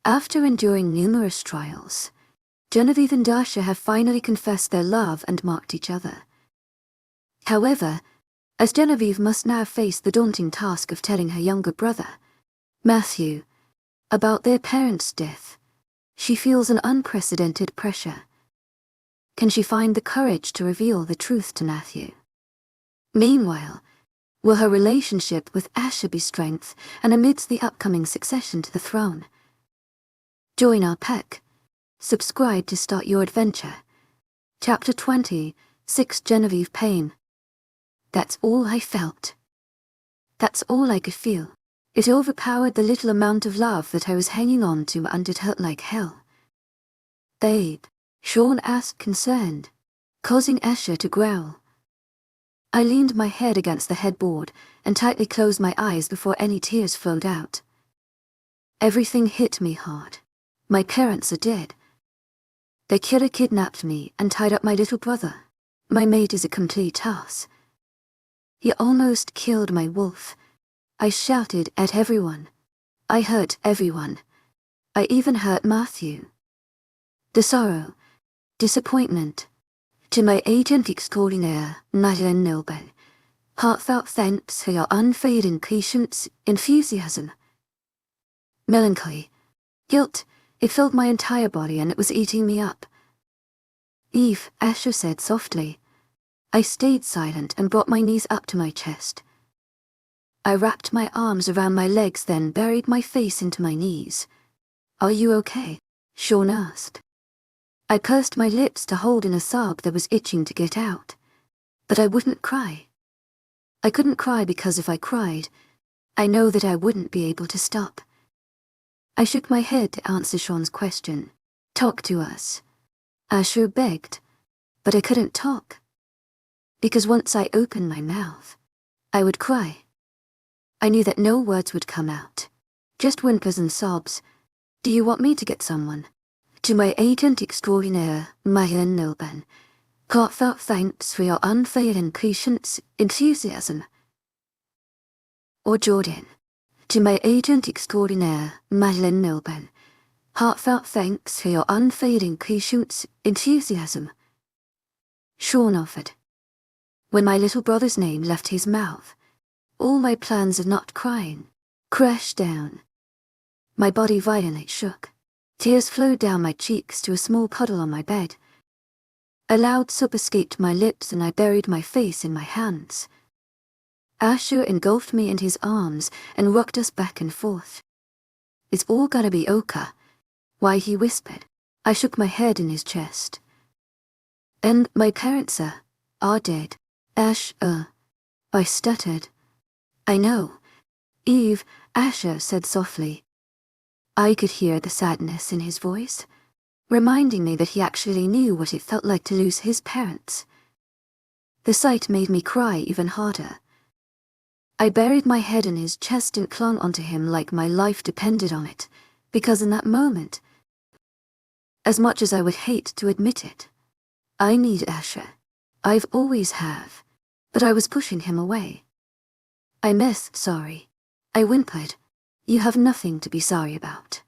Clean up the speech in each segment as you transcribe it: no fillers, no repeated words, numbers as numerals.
After enduring numerous trials, Genevieve and Asher have finally confessed their love and mocked each other. However, as Genevieve must now face the daunting task of telling her younger brother, Matthew, about their parents' death, she feels an unprecedented pressure. Can she find the courage to reveal the truth to Matthew? Meanwhile, will her relationship with Asher be strengthened and amidst the upcoming succession to the throne? Join our pack. Subscribe to start your adventure. Chapter 20, 6 Genevieve Pain. That's all I felt. That's all I could feel. It overpowered the little amount of love that I was hanging on to, and it hurt like hell. Babe, Sean asked, concerned, causing Asher to growl. I leaned my head against the headboard and tightly closed my eyes before any tears flowed out. Everything hit me hard. My parents are dead. The killer kidnapped me and tied up my little brother. My mate is a complete ass. He almost killed my wolf. I shouted at everyone. I hurt everyone. I even hurt Matthew. The sorrow, disappointment. To my agent extraordinaire, Madeleine Nobel, heartfelt thanks for your unfading patience, enthusiasm. Melancholy, guilt, it filled my entire body and it was eating me up. Eve, Asher said softly. I stayed silent and brought my knees up to my chest. I wrapped my arms around my legs, then buried my face into my knees. Are you okay? Sean asked. I pursed my lips to hold in a sob that was itching to get out. But I wouldn't cry. I couldn't cry because if I cried, I know that I wouldn't be able to stop. I shook my head to answer Sean's question. Talk to us. Asher begged, but I couldn't talk. Because once I opened my mouth, I would cry. I knew that no words would come out, just whimpers and sobs. Do you want me to get someone? To my agent extraordinaire, Madeleine Nobel, heartfelt thanks for your unfailing patience, enthusiasm. Or Jordan. To my agent extraordinaire, Madeleine Nobel, heartfelt thanks for your unfading patience, enthusiasm. Sean offered. When my little brother's name left his mouth, all my plans of not crying crashed down. My body violently shook. Tears flowed down my cheeks to a small puddle on my bed. A loud sob escaped my lips and I buried my face in my hands. Asher engulfed me in his arms and rocked us back and forth. It's all gonna be okay. Why, he whispered. I shook my head in his chest. And my parents are dead. I stuttered. I know. Eve, Asher said softly. I could hear the sadness in his voice, reminding me that he actually knew what it felt like to lose his parents. The sight made me cry even harder. I buried my head in his chest and clung onto him like my life depended on it, because in that moment, as much as I would hate to admit it, I need Asher. I've always have, but I was pushing him away. I missed sorry. I whimpered. You have nothing to be sorry about,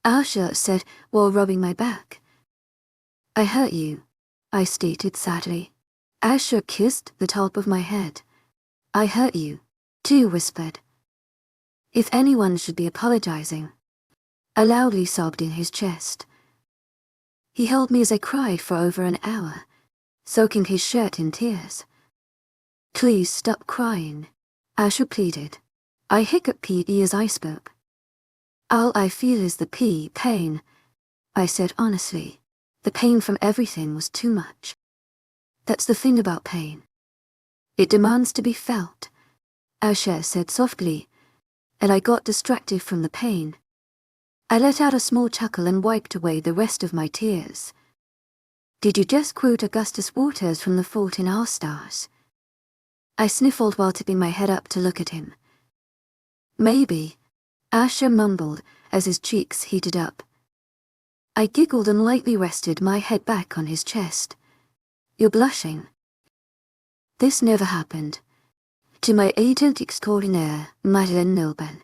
Asher said while rubbing my back. I hurt you, I stated sadly. Asher kissed the top of my head. I hurt you, too, whispered. If anyone should be apologizing, I loudly sobbed in his chest. He held me as I cried for over an hour, soaking his shirt in tears. Please stop crying, Asher pleaded. I hiccuped P.E. as I spoke. All I feel is the pain, I said honestly. The pain from everything was too much. That's the thing about pain. It demands to be felt, Asher said softly, and I got distracted from the pain. I let out a small chuckle and wiped away the rest of my tears. Did you just quote Augustus Waters from The Fault in Our Stars? I sniffled while tipping my head up to look at him. Maybe, Asher mumbled as his cheeks heated up. I giggled and lightly rested my head back on his chest. You're blushing. This never happened. To my agent extraordinaire, Madeleine Nobel,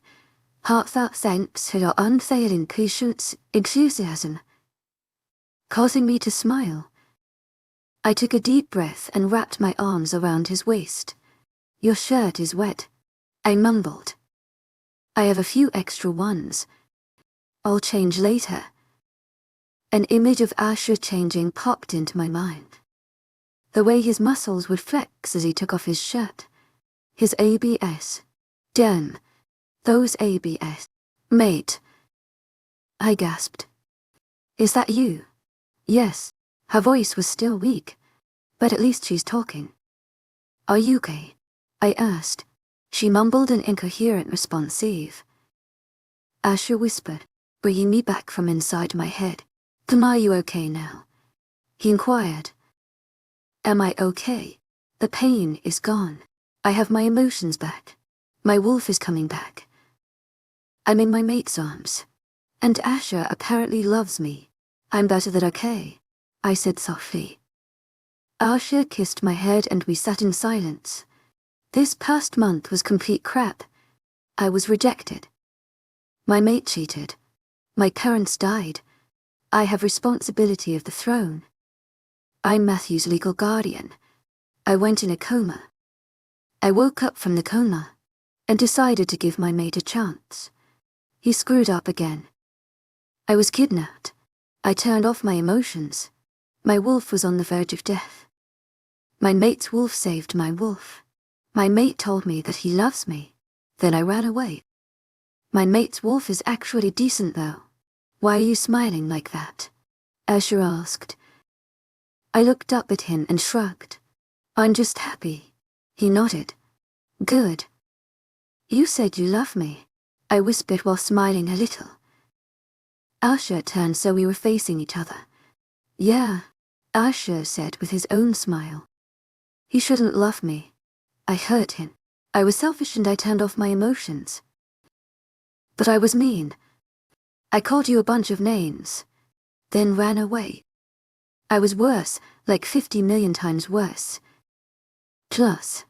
Heartfelt thanks for your unfailing patience, enthusiasm, causing me to smile. I took a deep breath and wrapped my arms around his waist. Your shirt is wet, I mumbled. I have a few extra ones. I'll change later. An image of Asher changing popped into my mind. The way his muscles would flex as he took off his shirt. His ABS. Damn. Those ABS. Mate. I gasped. Is that you? Yes. Her voice was still weak, but at least she's talking. Are you okay? I asked. She mumbled an incoherent responsive. Asher whispered, bringing me back from inside my head. Are you okay now? He inquired. Am I okay? The pain is gone. I have my emotions back. My wolf is coming back. I'm in my mate's arms. And Asher apparently loves me. I'm better than okay, I said softly. Asher kissed my head and we sat in silence. This past month was complete crap. I was rejected. My mate cheated. My parents died. I have responsibility of the throne. I'm Matthew's legal guardian. I went in a coma. I woke up from the coma and decided to give my mate a chance. He screwed up again. I was kidnapped. I turned off my emotions. My wolf was on the verge of death. My mate's wolf saved my wolf. My mate told me that he loves me. Then I ran away. My mate's wolf is actually decent though. Why are you smiling like that? Asher asked. I looked up at him and shrugged. I'm just happy. He nodded. Good. You said you love me, I whispered while smiling a little. Asher turned so we were facing each other. Yeah, Asher said with his own smile. He shouldn't love me. I hurt him. I was selfish and I turned off my emotions. But I was mean. I called you a bunch of names, then ran away. I was worse, like 50 million times worse. Plus,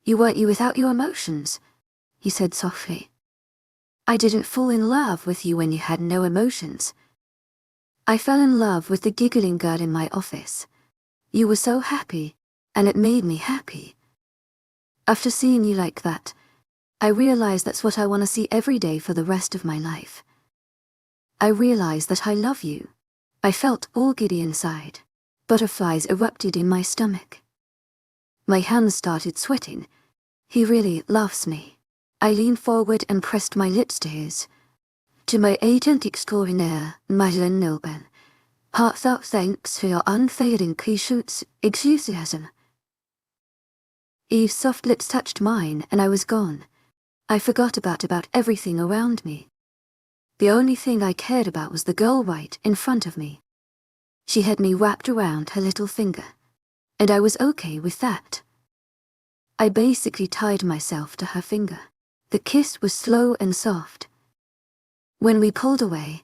you weren't you without your emotions, he said softly. I didn't fall in love with you when you had no emotions. I fell in love with the giggling girl in my office. You were so happy, and it made me happy. After seeing you like that, I realized that's what I want to see every day for the rest of my life. I realized that I love you. I felt all giddy inside. Butterflies erupted in my stomach. My hands started sweating. He really loves me. I leaned forward and pressed my lips to his. To my agent extraordinaire, Madeleine Nilben, heartfelt thanks for your unfailing patience, enthusiasm. Eve's soft lips touched mine and I was gone. I forgot about everything around me. The only thing I cared about was the girl right in front of me. She had me wrapped around her little finger, and I was okay with that. I basically tied myself to her finger. The kiss was slow and soft. When we pulled away,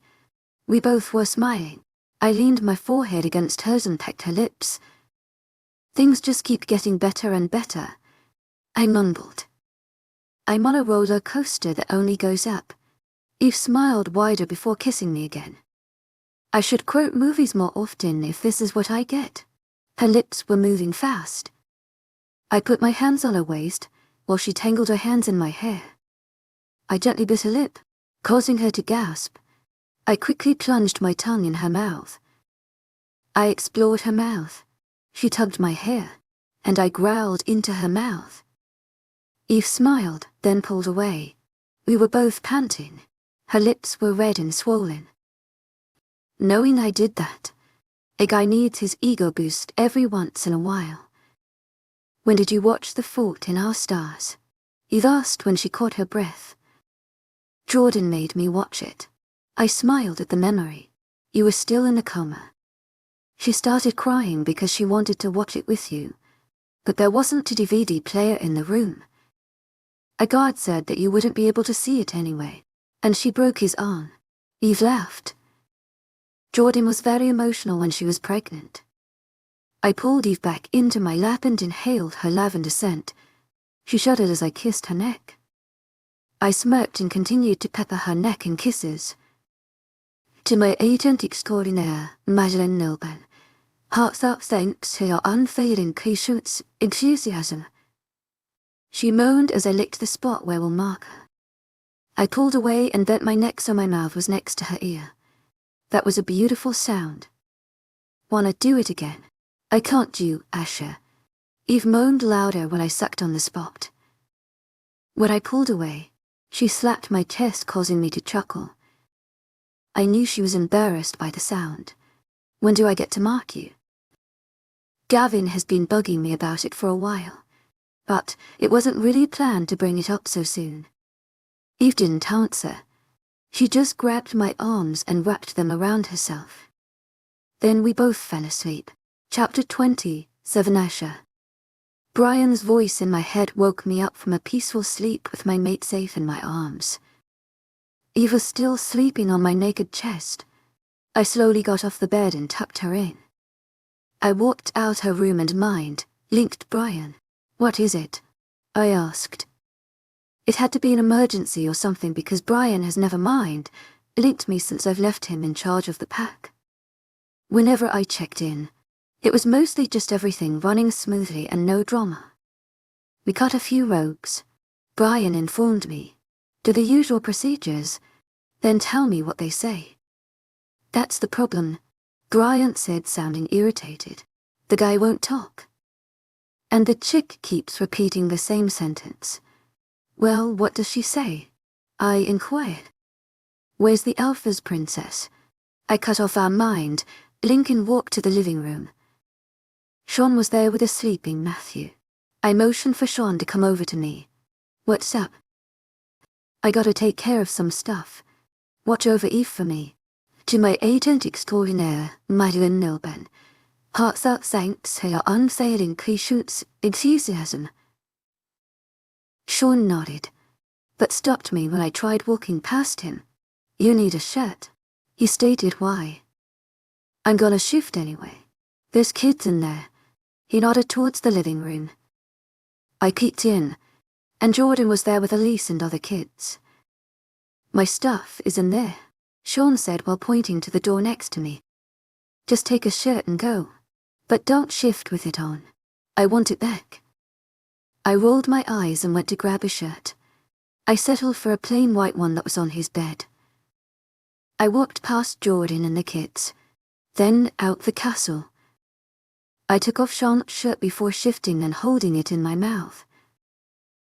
we both were smiling. I leaned my forehead against hers and pecked her lips. Things just keep getting better and better, I mumbled. I'm on a roller coaster that only goes up. Eve smiled wider before kissing me again. I should quote movies more often if this is what I get. Her lips were moving fast. I put my hands on her waist while she tangled her hands in my hair. I gently bit her lip, causing her to gasp. I quickly plunged my tongue in her mouth. I explored her mouth. She tugged my hair, and I growled into her mouth. Eve smiled, then pulled away. We were both panting. Her lips were red and swollen. Knowing I did that, a guy needs his ego boost every once in a while. When did you watch The Fault in Our Stars? Eve asked when she caught her breath. Jordan made me watch it. I smiled at the memory. You were still in a coma. She started crying because she wanted to watch it with you, but there wasn't a DVD player in the room. A guard said that you wouldn't be able to see it anyway, and she broke his arm. Eve laughed. Jordan was very emotional when she was pregnant. I pulled Eve back into my lap and inhaled her lavender scent. She shuddered as I kissed her neck. I smirked and continued to pepper her neck in kisses. To my agent extraordinaire, Madeleine Nilban, heartfelt thanks for your unfailing patience, enthusiasm. She moaned as I licked the spot where we'll mark her. I pulled away and bent my neck so my mouth was next to her ear. That was a beautiful sound. Wanna do it again? I can't, you, Asher. Eve moaned louder when I sucked on the spot. When I pulled away, she slapped my chest, causing me to chuckle. I knew she was embarrassed by the sound. When do I get to mark you? Gavin has been bugging me about it for a while, but it wasn't really planned to bring it up so soon. Eve didn't answer. She just grabbed my arms and wrapped them around herself. Then we both fell asleep. Chapter 20, 7 Asher. Brian's voice in my head woke me up from a peaceful sleep with my mate safe in my arms. Eve was still sleeping on my naked chest. I slowly got off the bed and tucked her in. I walked out her room and mind, linked Brian. What is it? I asked. It had to be an emergency or something because Brian has never linked me since I've left him in charge of the pack. Whenever I checked in, it was mostly just everything running smoothly and no drama. We cut a few rogues. Brian informed me. Do the usual procedures, then tell me what they say. That's the problem, Brian said, sounding irritated. The guy won't talk. And the chick keeps repeating the same sentence. Well, what does she say? I inquired. Where's the Alpha's princess? I cut off our mind. Lincoln walked to the living room. Sean was there with a sleeping Matthew. I motioned for Sean to come over to me. What's up? I gotta take care of some stuff. Watch over Eve for me. To my agent extraordinaire, Madeleine Nilban, heartfelt thanks for your unfailing patience, enthusiasm. Sean nodded, but stopped me when I tried walking past him. You need a shirt. He stated why. I'm gonna shift anyway. There's kids in there. He nodded towards the living room. I peeked in, and Jordan was there with Elise and other kids. My stuff is in there, Sean said while pointing to the door next to me. Just take a shirt and go. But don't shift with it on. I want it back. I rolled my eyes and went to grab a shirt. I settled for a plain white one that was on his bed. I walked past Jordan and the kids, then out the castle. I took off Sean's shirt before shifting and holding it in my mouth.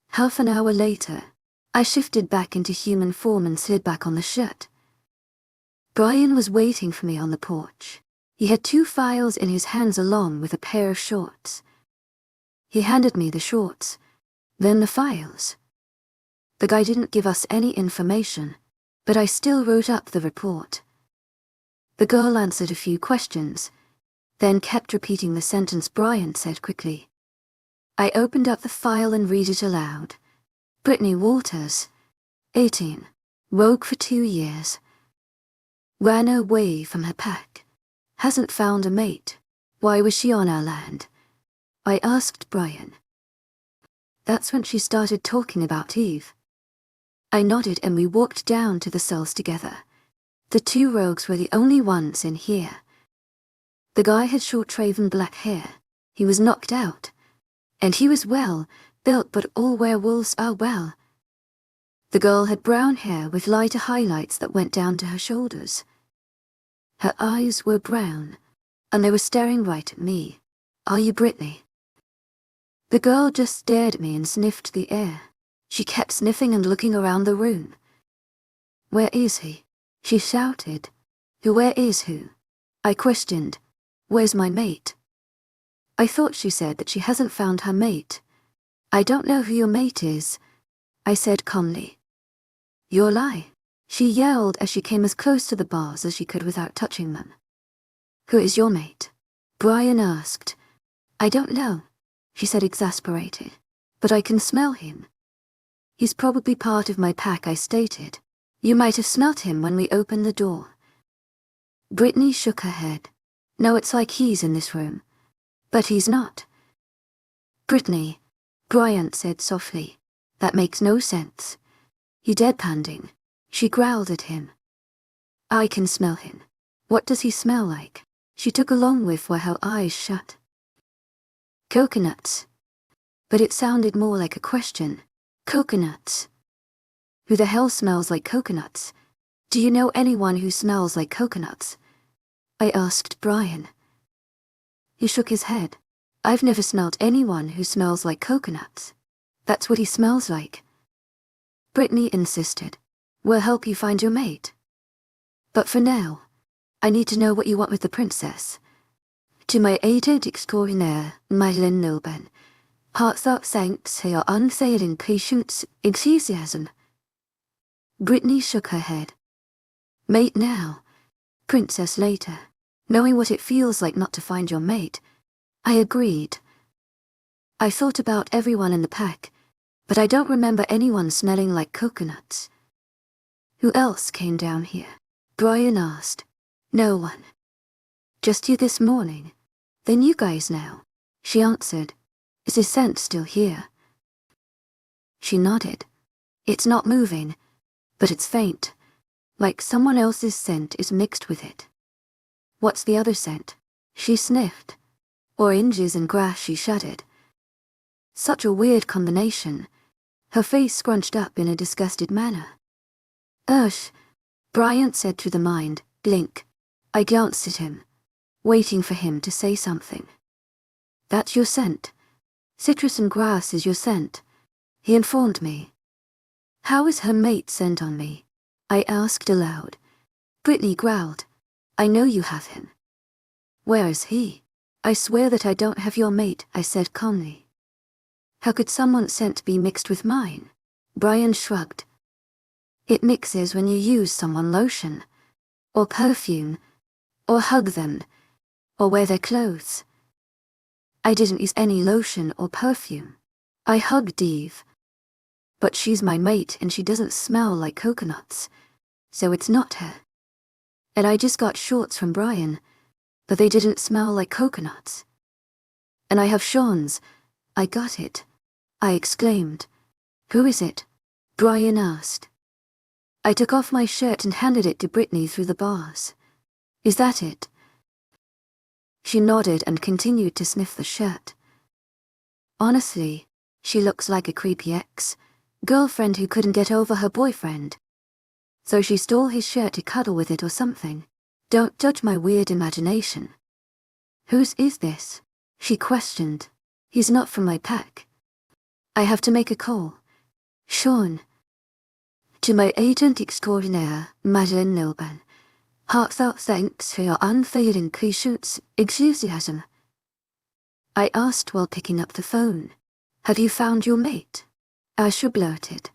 Half an hour later, I shifted back into human form and slid back on the shirt. Brian was waiting for me on the porch. He had 2 files in his hands along with a pair of shorts. He handed me the shorts, then the files. The guy didn't give us any information, but I still wrote up the report. The girl answered a few questions, then kept repeating the sentence Brian said quickly. I opened up the file and read it aloud. Brittany Walters, 18, rogue for 2 years. Ran away from her pack. Hasn't found a mate. Why was she on our land? I asked Brian. That's when she started talking about Eve. I nodded and we walked down to the cells together. The 2 rogues were the only ones in here. The guy had short raven black hair. He was knocked out. And he was well built, but all werewolves are well. The girl had brown hair with lighter highlights that went down to her shoulders. Her eyes were brown, and they were staring right at me. Are you Brittany? The girl just stared at me and sniffed the air. She kept sniffing and looking around the room. Where is he? She shouted. Where is who? I questioned. Where's my mate? I thought she said that she hasn't found her mate. I don't know who your mate is, I said calmly. Your lie, she yelled as she came as close to the bars as she could without touching them. Who is your mate? Brian asked. I don't know, she said, exasperated, but I can smell him. He's probably part of my pack, I stated. You might have smelt him when we opened the door. Brittany shook her head. No, it's like he's in this room. But he's not. Brittany, Brian said softly. That makes no sense. He deadpanned. She growled at him. I can smell him. What does he smell like? She took a long whiff while her eyes shut. Coconuts. But it sounded more like a question. Coconuts. Who the hell smells like coconuts? Do you know anyone who smells like coconuts? I asked Brian. He shook his head. I've never smelled anyone who smells like coconuts. That's what he smells like. Brittany insisted. We'll help you find your mate. But for now, I need to know what you want with the princess. To my aged extraordinaire, Madeleine Nilben, heartfelt thanks for your unfailing patience, enthusiasm. Brittany shook her head. Mate now, princess later. Knowing what it feels like not to find your mate, I agreed. I thought about everyone in the pack, but I don't remember anyone smelling like coconuts. Who else came down here? Brian asked. No one. Just you this morning. Then you guys now. She answered. Is his scent still here? She nodded. It's not moving, but it's faint, like someone else's scent is mixed with it. What's the other scent? She sniffed. Oranges and grass, she shuddered. Such a weird combination. Her face scrunched up in a disgusted manner. Ush, Bryant said through the mind, blink. I glanced at him, waiting for him to say something. That's your scent. Citrus and grass is your scent, he informed me. How is her mate scent on me? I asked aloud. Brittany growled. I know you have him. Where is he? I swear that I don't have your mate, I said calmly. How could someone's scent be mixed with mine? Brian shrugged. It mixes when you use someone's lotion, or perfume, or hug them, or wear their clothes. I didn't use any lotion or perfume. I hugged Eve. But she's my mate and she doesn't smell like coconuts, so it's not her. And I just got shorts from Brian, but they didn't smell like coconuts. And I have Sean's. I got it, I exclaimed. Who is it? Brian asked. I took off my shirt and handed it to Brittany through the bars. Is that it? She nodded and continued to sniff the shirt. Honestly, she looks like a creepy ex-girlfriend who couldn't get over her boyfriend. So she stole his shirt to cuddle with it or something. Don't judge my weird imagination. Whose is this? She questioned. He's not from my pack. I have to make a call. Sean. To my agent extraordinaire, Madeleine Nilben. Heartfelt thanks for your unfailing patience, enthusiasm. I asked while picking up the phone. Have you found your mate? Asher blurted.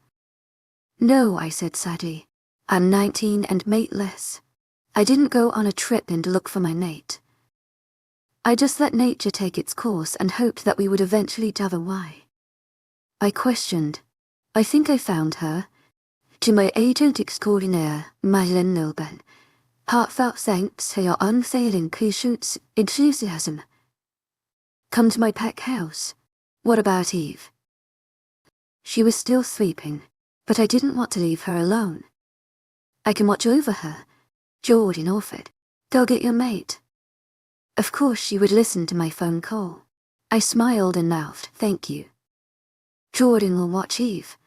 No, I said sadly. I'm 19 and mateless. I didn't go on a trip and look for my mate. I just let nature take its course and hoped that we would eventually discover why. I questioned. I think I found her. To my agent extraordinaire, Madeleine Nilben. Heartfelt thanks for your unfailing patience, enthusiasm. Come to my pack house. What about Eve? She was still sleeping, but I didn't want to leave her alone. I can watch over her, Jordan offered. Go get your mate. Of course she would listen to my phone call. I smiled and mouthed, thank you. Jordan will watch Eve.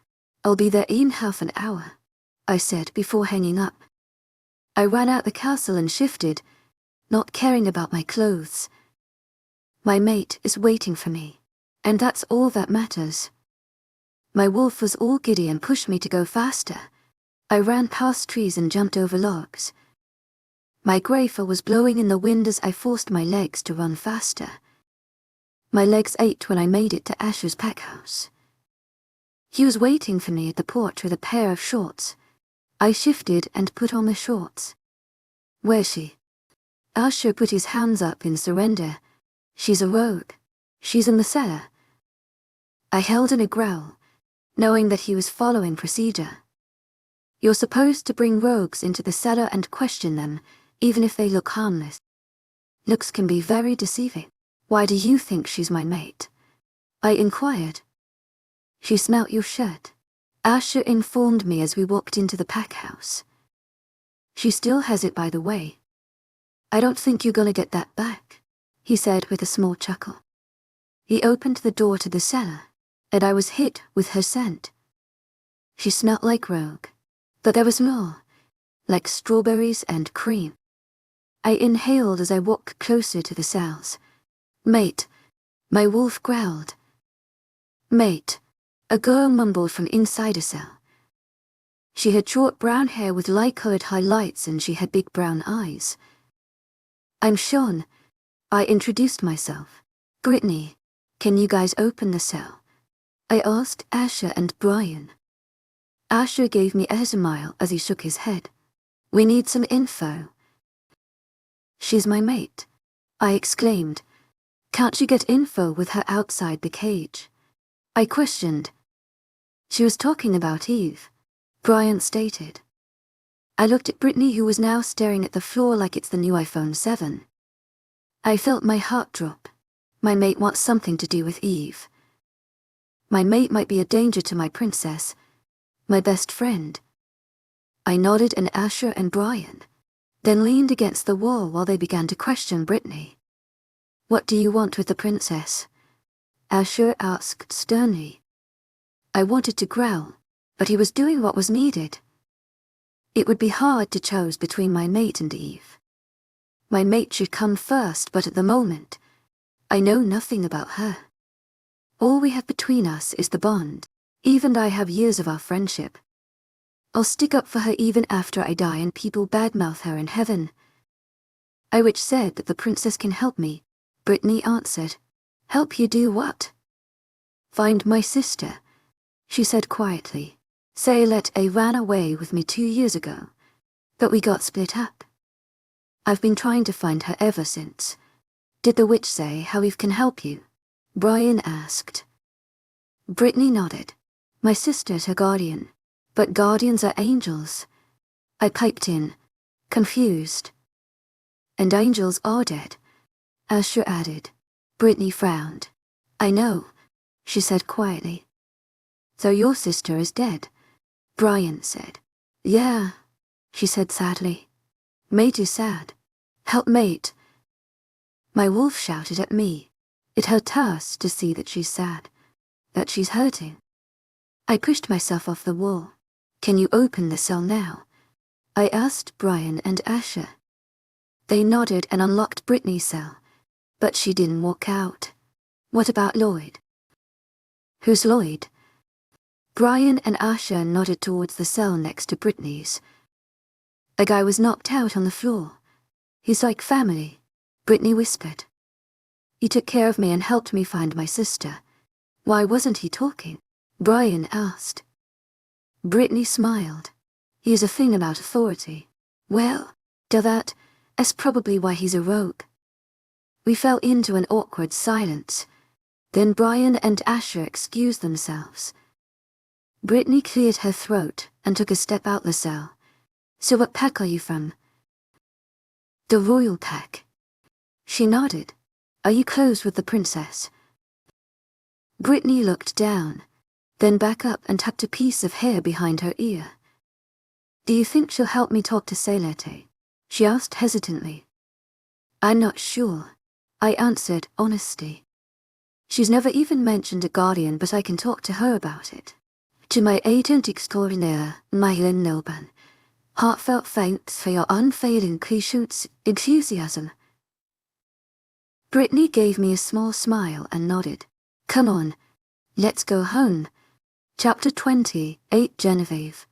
I'll be there in half an hour, I said before hanging up. I ran out the castle and shifted, not caring about my clothes. My mate is waiting for me, and that's all that matters. My wolf was all giddy and pushed me to go faster. I ran past trees and jumped over logs. My greyfur was blowing in the wind as I forced my legs to run faster. My legs ached when I made it to Asher's pack house. He was waiting for me at the porch with a pair of shorts. I shifted and put on the shorts. Where's she? Asher put his hands up in surrender. She's a rogue. She's in the cellar. I held in a growl, knowing that he was following procedure. You're supposed to bring rogues into the cellar and question them, even if they look harmless. Looks can be very deceiving. Why do you think she's my mate? I inquired. She smelt your shirt. Asher informed me as we walked into the pack house. She still has it, by the way. I don't think you're gonna get that back, he said with a small chuckle. He opened the door to the cellar, and I was hit with her scent. She smelled like rogue, but there was more, like strawberries and cream. I inhaled as I walked closer to the cells. Mate, my wolf growled. Mate, a girl mumbled from inside a cell. She had short brown hair with light-colored highlights and she had big brown eyes. I'm Sean. I introduced myself. Brittany, can you guys open the cell? I asked Asher and Brian. Asher gave me a smile as he shook his head. We need some info. She's my mate, I exclaimed. Can't you get info with her outside the cage? I questioned. She was talking about Eve, Brian stated. I looked at Brittany, who was now staring at the floor like it's the new iPhone 7. I felt my heart drop. My mate wants something to do with Eve. My mate might be a danger to my princess, my best friend. I nodded at Asher and Brian, then leaned against the wall while they began to question Brittany. What do you want with the princess? Asher asked sternly. I wanted to growl, but he was doing what was needed. It would be hard to choose between my mate and Eve. My mate should come first, but at the moment, I know nothing about her. All we have between us is the bond. Eve and I have years of our friendship. I'll stick up for her even after I die and people badmouth her in heaven. I which said that the princess can help me. Brittany answered. Help you do what? Find my sister, she said quietly. Saylet ran away with me 2 years ago, but we got split up. I've been trying to find her ever since. Did the witch say how Eve can help you? Brian asked. Brittany nodded. My sister's her guardian, but guardians are angels. I piped in, confused. And angels are dead, Asher added. Brittany frowned. I know, she said quietly. So your sister is dead, Brian said. Yeah, she said sadly. Mate is sad. Help mate. My wolf shouted at me. It hurt us to see that she's sad, that she's hurting. I pushed myself off the wall. Can you open the cell now? I asked Brian and Asher. They nodded and unlocked Brittany's cell, but she didn't walk out. What about Lloyd? Who's Lloyd? Brian and Asher nodded towards the cell next to Brittany's. A guy was knocked out on the floor. He's like family, Brittany whispered. He took care of me and helped me find my sister. Why wasn't he talking? Brian asked. Brittany smiled. He has a thing about authority. Well, that's probably why he's a rogue. We fell into an awkward silence. Then Brian and Asher excused themselves. Brittany cleared her throat and took a step out the cell. So what pack are you from? The royal pack. She nodded. Are you close with the princess? Brittany looked down, then back up and tucked a piece of hair behind her ear. Do you think she'll help me talk to Saylet? She asked hesitantly. I'm not sure, I answered honestly. She's never even mentioned a guardian, but I can talk to her about it. To my agent extraordinaire, Mythical Noban, heartfelt thanks for your unfailing patience, enthusiasm. Brittany gave me a small smile and nodded. Come on, let's go home. Chapter 20, 8 Genevieve.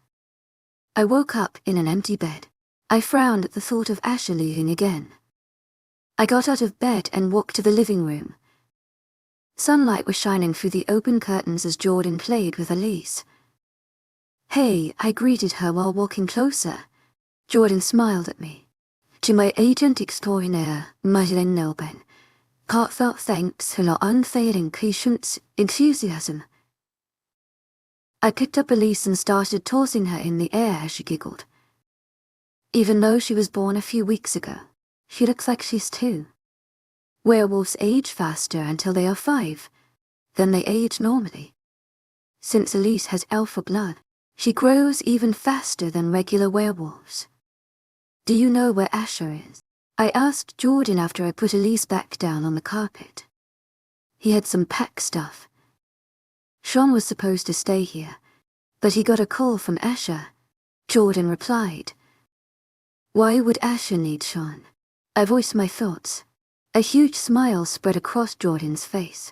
I woke up in an empty bed. I frowned at the thought of Asher leaving again. I got out of bed and walked to the living room. Sunlight was shining through the open curtains as Jordan played with Elise. Hey, I greeted her while walking closer. Jordan smiled at me. To my agent extraordinaire, Mythical Noban, heartfelt thanks for your unfailing patience, enthusiasm. I picked up Elise and started tossing her in the air as she giggled. Even though she was born a few weeks ago, she looks like she's 2. Werewolves age faster until they are 5, then they age normally. Since Elise has alpha blood, She grows even faster than regular werewolves. Do you know where Asher is? I asked Jordan after I put Elise back down on the carpet. He had some pack stuff. Sean was supposed to stay here, but he got a call from Asher. Jordan replied. Why would Asher need Sean? I voiced my thoughts. A huge smile spread across Jordan's face.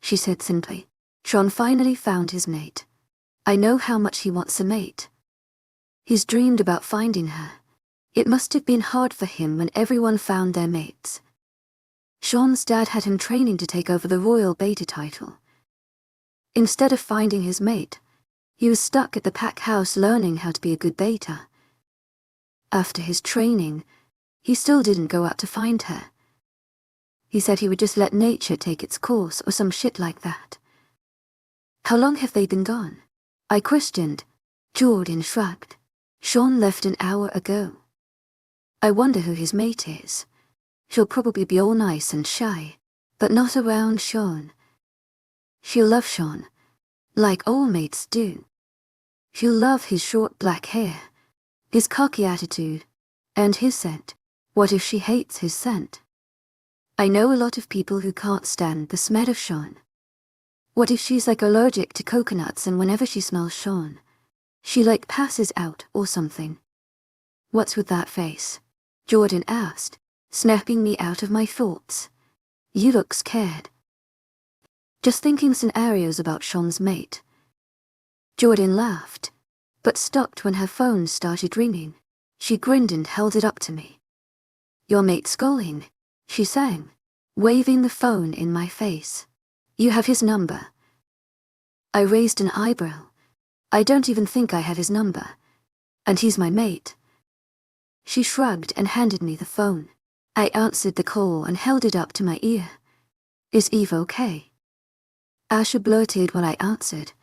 She said simply, Sean finally found his mate. I know how much he wants a mate. He's dreamed about finding her. It must have been hard for him when everyone found their mates. Sean's dad had him training to take over the Royal Beta title. Instead of finding his mate, he was stuck at the pack house learning how to be a good beta. After his training, he still didn't go out to find her. He said he would just let nature take its course or some shit like that. How long have they been gone? I questioned. Jordan shrugged. Sean left an hour ago. I wonder who his mate is. She'll probably be all nice and shy, but not around Sean. She'll love Sean, like all mates do. She'll love his short black hair, his cocky attitude, and his scent. What if she hates his scent? I know a lot of people who can't stand the smell of Sean. What if she's like allergic to coconuts and whenever she smells Sean, she like passes out or something? What's with that face? Jordan asked, snapping me out of my thoughts. You look scared. Just thinking scenarios about Sean's mate. Jordan laughed, but stopped when her phone started ringing. She grinned and held it up to me. Your mate's calling, she sang, waving the phone in my face. You have his number. I raised an eyebrow. I don't even think I have his number. And he's my mate. She shrugged and handed me the phone. I answered the call and held it up to my ear. Is Eve okay? Asher blurted while I answered.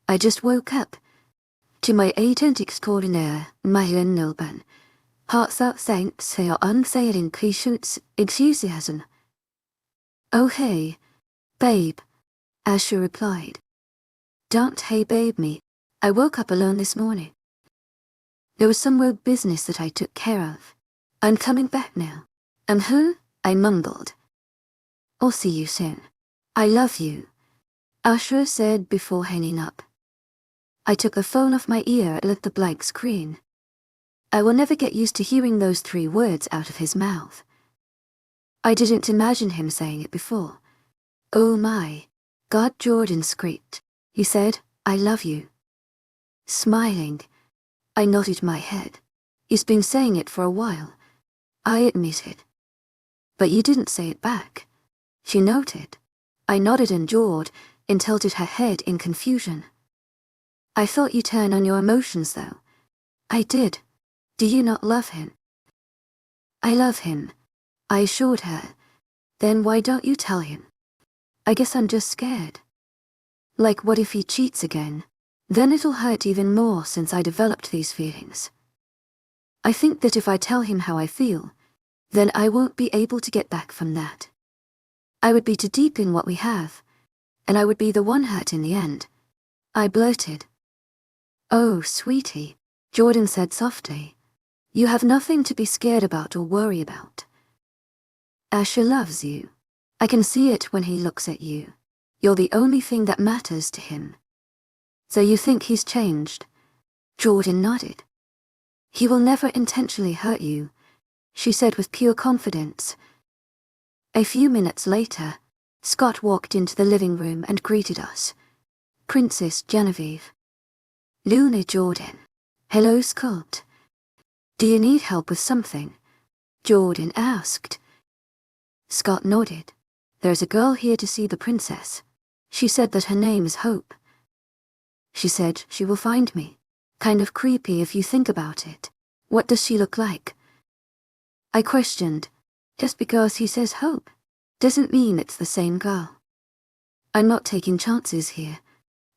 I just woke up. To my agent extraordinaire, Myron Nilban. Hearts out thanks for your unfailing patience, enthusiasm. Oh hey, babe, Asher replied. Don't hey babe me. I woke up alone this morning. There was some rogue business that I took care of. I'm coming back now. Who? I mumbled. I'll see you soon. I love you, Asher said before hanging up. I took the phone off my ear and lit the blank screen. I will never get used to hearing those 3 words out of his mouth. I didn't imagine him saying it before. Oh my God, Jordan screeched. He said, I love you. Smiling, I nodded my head. He's been saying it for a while, I admitted. But you didn't say it back. She noted. I nodded and jawed and tilted her head in confusion. I thought you turned on your emotions though. I did. Do you not love him? I love him, I assured her. Then why don't you tell him? I guess I'm just scared. Like what if he cheats again? Then it'll hurt even more since I developed these feelings. I think that if I tell him how I feel, then I won't be able to get back from that. I would be too deep in what we have, and I would be the one hurt in the end. I blurted. Oh, sweetie, Jordan said softly. You have nothing to be scared about or worry about. Asher loves you. I can see it when he looks at you. You're the only thing that matters to him. So you think he's changed? Jordan nodded. He will never intentionally hurt you, she said with pure confidence. A few minutes later, Scott walked into the living room and greeted us. Princess Genevieve. Luna Jordan. Hello, Scott. Do you need help with something? Jordan asked. Scott nodded. There's a girl here to see the princess. She said that her name is Hope. She said she will find me. Kind of creepy if you think about it. What does she look like? I questioned. Just because he says Hope doesn't mean it's the same girl. I'm not taking chances here.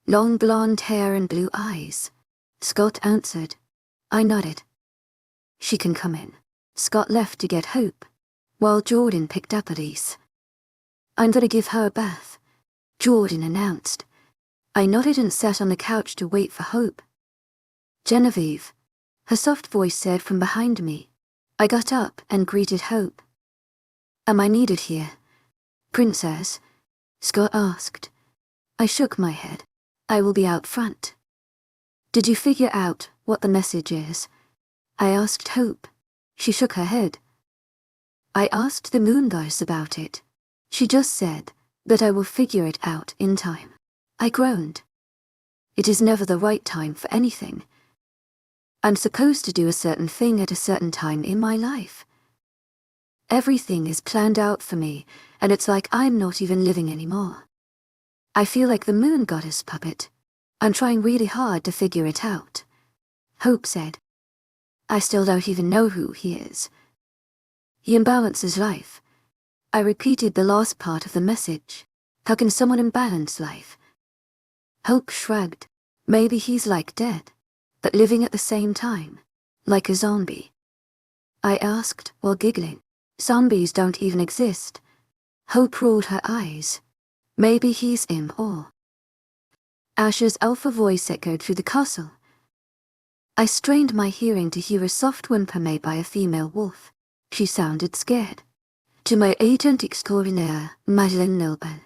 Long blonde hair and blue eyes. Scott answered. I nodded. She can come in. Scott left to get Hope, while Jordan picked up Elise. I'm gonna give her a bath, Jordan announced. I nodded and sat on the couch to wait for Hope. Genevieve, her soft voice said from behind me. I got up and greeted Hope. Am I needed here, Princess? Scott asked. I shook my head. I will be out front. Did you figure out what the message is? I asked Hope. She shook her head. I asked the moon goddess about it. She just said that I will figure it out in time. I groaned. It is never the right time for anything. I'm supposed to do a certain thing at a certain time in my life. Everything is planned out for me, and it's like I'm not even living anymore. I feel like the moon goddess puppet. I'm trying really hard to figure it out. Hope said. I still don't even know who he is. He imbalances life. I repeated the last part of the message. How can someone imbalance life? Hope shrugged. Maybe he's like dead, but living at the same time, like a zombie. I asked while giggling. Zombies don't even exist. Hope rolled her eyes. Maybe he's him or... Asher's alpha voice echoed through the castle. I strained my hearing to hear a soft whimper made by a female wolf. She sounded scared. To my agent extraordinaire, Madeleine Nilban,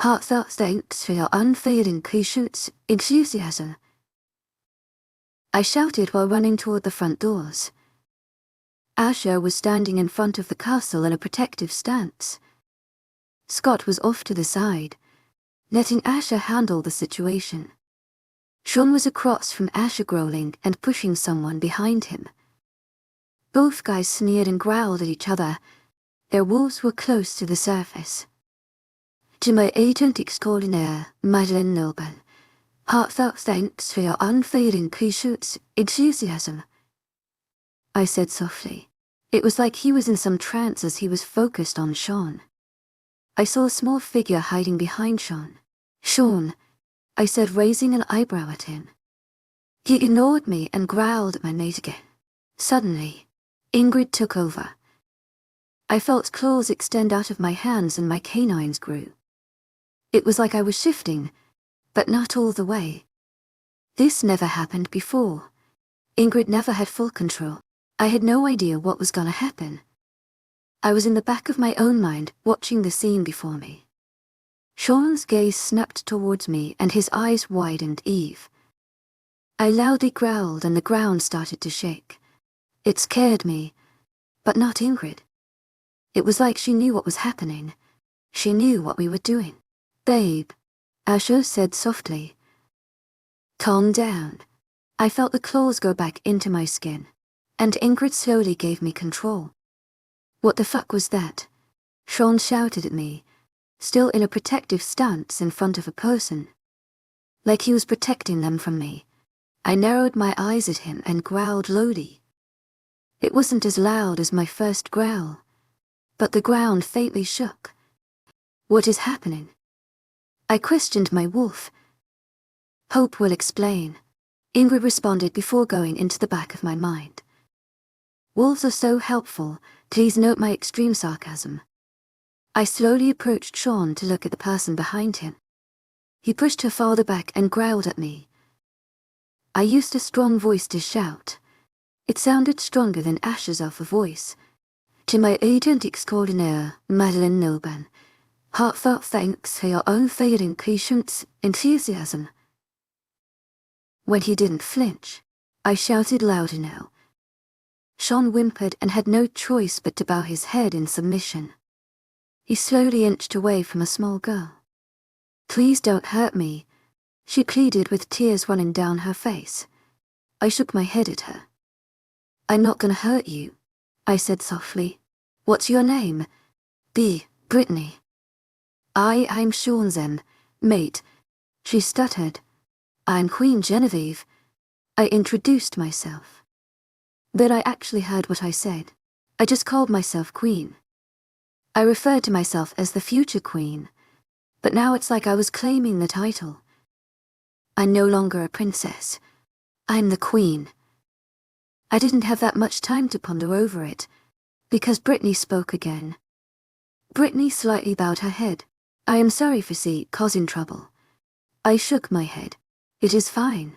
heartfelt thanks for your unfailing patience, enthusiasm. I shouted while running toward the front doors. Asher was standing in front of the castle in a protective stance. Scott was off to the side, letting Asher handle the situation. Sean was across from Asher, growling and pushing someone behind him. Both guys sneered and growled at each other. Their wolves were close to the surface. To my agent extraordinaire, Madeleine Nilban, heartfelt thanks for your unfailing patience, enthusiasm. I said softly. It was like he was in some trance as he was focused on Sean. I saw a small figure hiding behind Sean. Sean, I said, raising an eyebrow at him. He ignored me and growled at my mate again. Suddenly, Ingrid took over. I felt claws extend out of my hands and my canines grew. It was like I was shifting, but not all the way. This never happened before. Ingrid never had full control. I had no idea what was gonna happen. I was in the back of my own mind, watching the scene before me. Sean's gaze snapped towards me and his eyes widened. Eve. I loudly growled and the ground started to shake. It scared me, but not Ingrid. It was like she knew what was happening. She knew what we were doing. Babe, Asher said softly. Calm down. I felt the claws go back into my skin, and Ingrid slowly gave me control. What the fuck was that? Sean shouted at me, still in a protective stance in front of a person. Like he was protecting them from me. I narrowed my eyes at him and growled lowly. It wasn't as loud as my first growl, but the ground faintly shook. What is happening? I questioned my wolf. Hope will explain. Ingrid responded before going into the back of my mind. Wolves are so helpful, please note my extreme sarcasm. I slowly approached Sean to look at the person behind him. He pushed her farther back and growled at me. I used a strong voice to shout. It sounded stronger than Asher's alpha voice. To my agent extraordinaire, Madeleine Nilban, heartfelt thanks for your unfailing patience, enthusiasm. When he didn't flinch, I shouted louder now. Sean whimpered and had no choice but to bow his head in submission. He slowly inched away from a small girl. Please don't hurt me, she pleaded with tears running down her face. I shook my head at her. I'm not gonna hurt you, I said softly. What's your name? Brittany. I'm Sean's mate, she stuttered. I'm Queen Genevieve. I introduced myself. Then I actually heard what I said. I just called myself Queen. I referred to myself as the future Queen, but now it's like I was claiming the title. I'm no longer a princess. I'm the Queen. I didn't have that much time to ponder over it, because Brittany spoke again. Brittany slightly bowed her head. I am sorry for causing trouble. I shook my head. It is fine.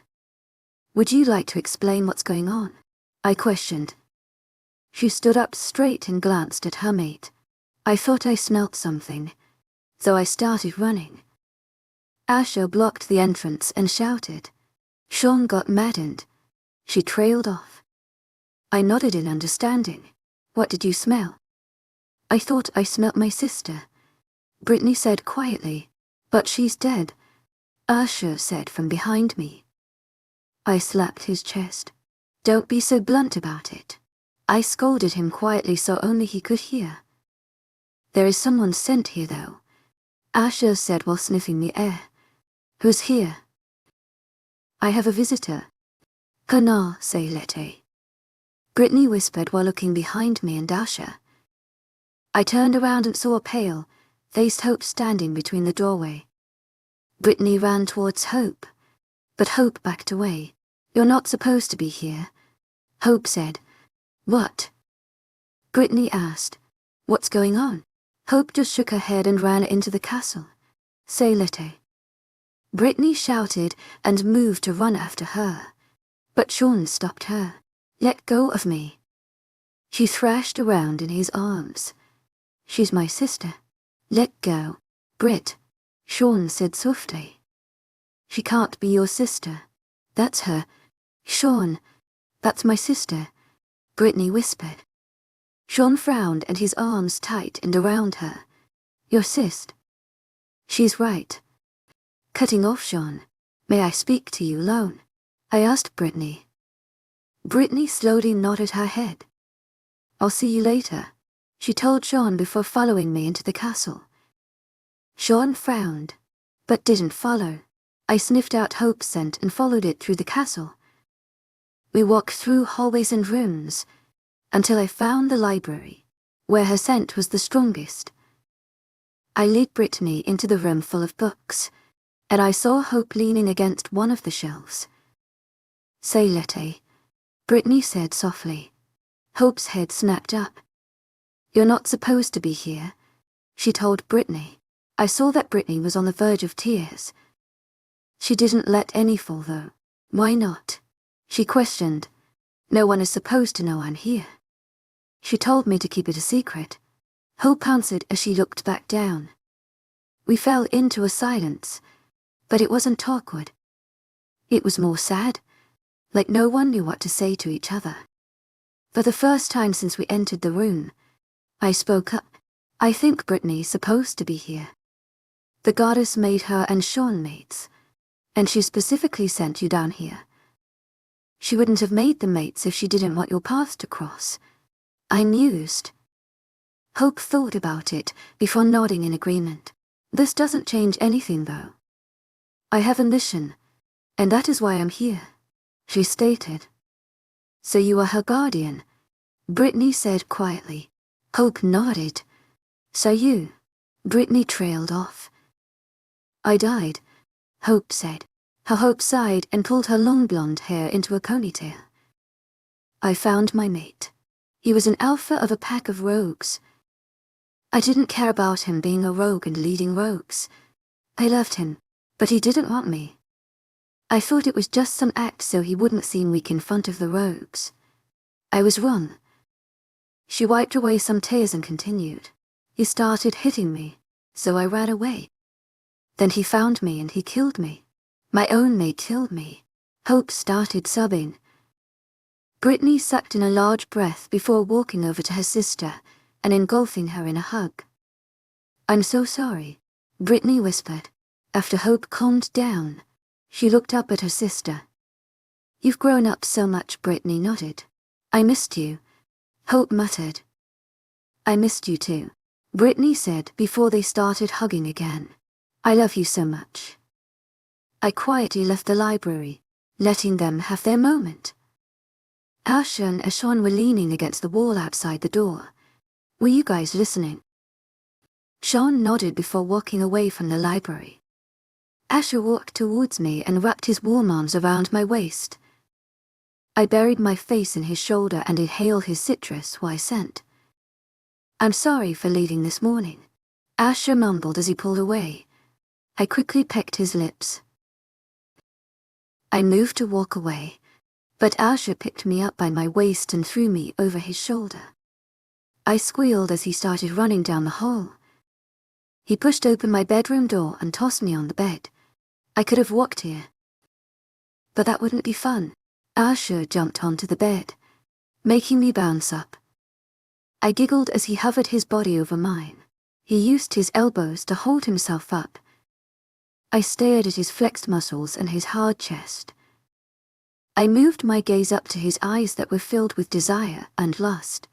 Would you like to explain what's going on? I questioned. She stood up straight and glanced at her mate. I thought I smelt something, so I started running. Asher blocked the entrance and shouted. Sean got maddened. She trailed off. I nodded in understanding. What did you smell? I thought I smelt my sister. Brittany said quietly. But she's dead, Asher said from behind me. I slapped his chest. Don't be so blunt about it. I scolded him quietly so only he could hear. There is someone sent here though, Asher said while sniffing the air. Who's here? I have a visitor. Kana say lete. Brittany whispered while looking behind me and Asher. I turned around and saw a pale-faced Hope standing between the doorway. Brittany ran towards Hope, but Hope backed away. You're not supposed to be here, Hope said. What? Brittany asked. What's going on? Hope just shook her head and ran into the castle. Say lete. Brittany shouted and moved to run after her, but Sean stopped her. Let go of me. She thrashed around in his arms. She's my sister. Let go, Britt, Sean said softly. She can't be your sister. That's her. Sean, that's my sister, Brittany whispered. Sean frowned and his arms tightened around her. Your sis. She's right. Cutting off Sean. May I speak to you alone? I asked Brittany. Brittany slowly nodded her head. I'll see you later, she told Sean before following me into the castle. Sean frowned, but didn't follow. I sniffed out Hope's scent and followed it through the castle. We walked through hallways and rooms, until I found the library, where her scent was the strongest. I led Brittany into the room full of books, and I saw Hope leaning against one of the shelves. Say lete, Brittany said softly. Hope's head snapped up. You're not supposed to be here, she told Brittany. I saw that Brittany was on the verge of tears. She didn't let any fall though. Why not? She questioned. No one is supposed to know I'm here. She told me to keep it a secret. Hope answered as she looked back down. We fell into a silence, but it wasn't awkward. It was more sad, like no one knew what to say to each other. For the first time since we entered the room, I spoke up. I think Brittany's supposed to be here. The goddess made her and Sean mates, and she specifically sent you down here. She wouldn't have made them mates if she didn't want your paths to cross. I mused. Hope thought about it before nodding in agreement. This doesn't change anything though. I have a mission, and that is why I'm here, she stated. So you are her guardian, Brittany said quietly. Hope nodded. So you, Brittany trailed off. I died, Hope said. Hope sighed and pulled her long blonde hair into a ponytail. I found my mate. He was an alpha of a pack of rogues. I didn't care about him being a rogue and leading rogues. I loved him, but he didn't want me. I thought it was just some act so he wouldn't seem weak in front of the rogues. I was wrong. She wiped away some tears and continued. He started hitting me, so I ran away. Then he found me and he killed me. My own mate killed me. Hope started sobbing. Brittany sucked in a large breath before walking over to her sister and engulfing her in a hug. I'm so sorry, Brittany whispered. After Hope calmed down, she looked up at her sister. You've grown up so much, Brittany nodded. I missed you, Hope muttered. I missed you too, Brittany said before they started hugging again. I love you so much. I quietly left the library, letting them have their moment. Asher and Sean were leaning against the wall outside the door. Were you guys listening? Sean nodded before walking away from the library. Asher walked towards me and wrapped his warm arms around my waist. I buried my face in his shoulder and inhaled his citrus while I scent. I'm sorry for leaving this morning, Asher mumbled as he pulled away. I quickly pecked his lips. I moved to walk away, but Asher picked me up by my waist and threw me over his shoulder. I squealed as he started running down the hall. He pushed open my bedroom door and tossed me on the bed. I could have walked here. But that wouldn't be fun. Asher jumped onto the bed, making me bounce up. I giggled as he hovered his body over mine. He used his elbows to hold himself up. I stared at his flexed muscles and his hard chest. I moved my gaze up to his eyes that were filled with desire and lust.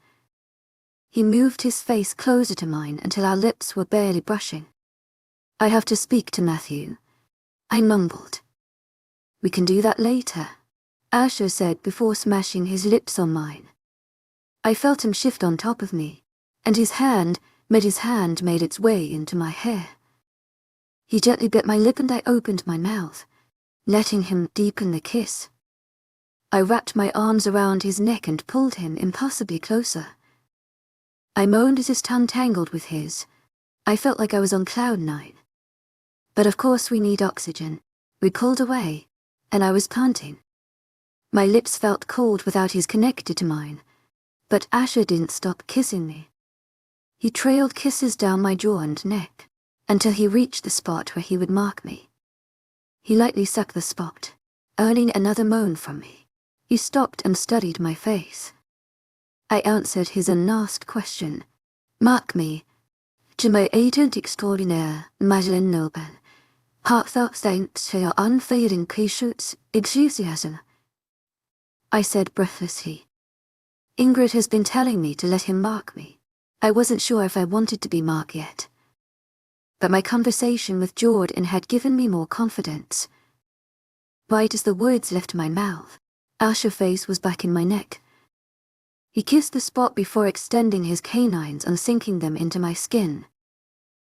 He moved his face closer to mine until our lips were barely brushing. "I have to speak to Matthew," I mumbled. "We can do that later," Asher said before smashing his lips on mine. I felt him shift on top of me, and his hand made its way into my hair. He gently bit my lip and I opened my mouth, letting him deepen the kiss. I wrapped my arms around his neck and pulled him impossibly closer. I moaned as his tongue tangled with his. I felt like I was on cloud nine. But of course we need oxygen. We pulled away, and I was panting. My lips felt cold without his connected to mine, but Asher didn't stop kissing me. He trailed kisses down my jaw and neck, until he reached the spot where he would mark me. He lightly sucked the spot, earning another moan from me. He stopped and studied my face. I answered his unasked question. "Mark me. Je my agent extraordinaire, Madeleine Noble. Heartfelt thanks for your unfading patience, enthusiasm." I said breathlessly. Ingrid has been telling me to let him mark me. I wasn't sure if I wanted to be marked yet. But my conversation with Jordan had given me more confidence. Right as the words left my mouth, Asher's face was back in my neck. He kissed the spot before extending his canines and sinking them into my skin.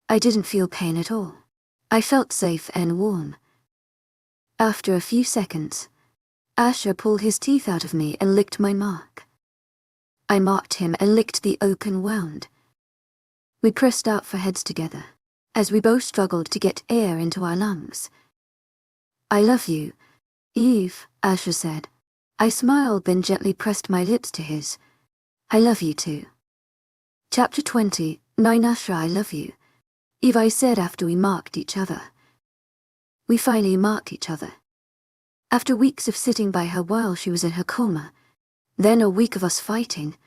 I didn't feel pain at all. I felt safe and warm. After a few seconds, Asher pulled his teeth out of me and licked my mark. I marked him and licked the open wound. We pressed out for heads together, as we both struggled to get air into our lungs. "I love you, Eve," Asher said. I smiled, then gently pressed my lips to his. "I love you too." Chapter 20, 9 Asher, I love you, Eve, I said after we marked each other. We finally marked each other. After weeks of sitting by her while she was in her coma, then a week of us fighting,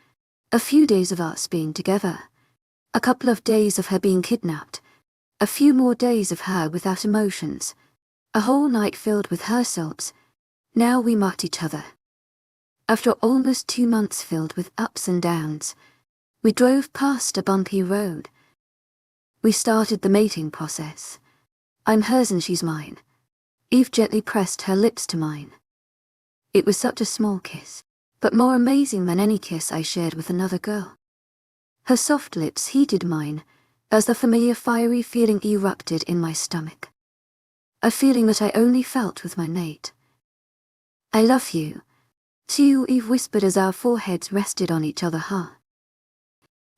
a few days of us being together, a couple of days of her being kidnapped, a few more days of her without emotions, a whole night filled with her sobs, now we marked each other. After almost 2 months filled with ups and downs, we drove past a bumpy road. We started the mating process. I'm hers and she's mine. Eve gently pressed her lips to mine. It was such a small kiss, but more amazing than any kiss I shared with another girl. Her soft lips heated mine as the familiar fiery feeling erupted in my stomach. A feeling that I only felt with my mate. "I love you," too, Eve whispered as our foreheads rested on each other hard.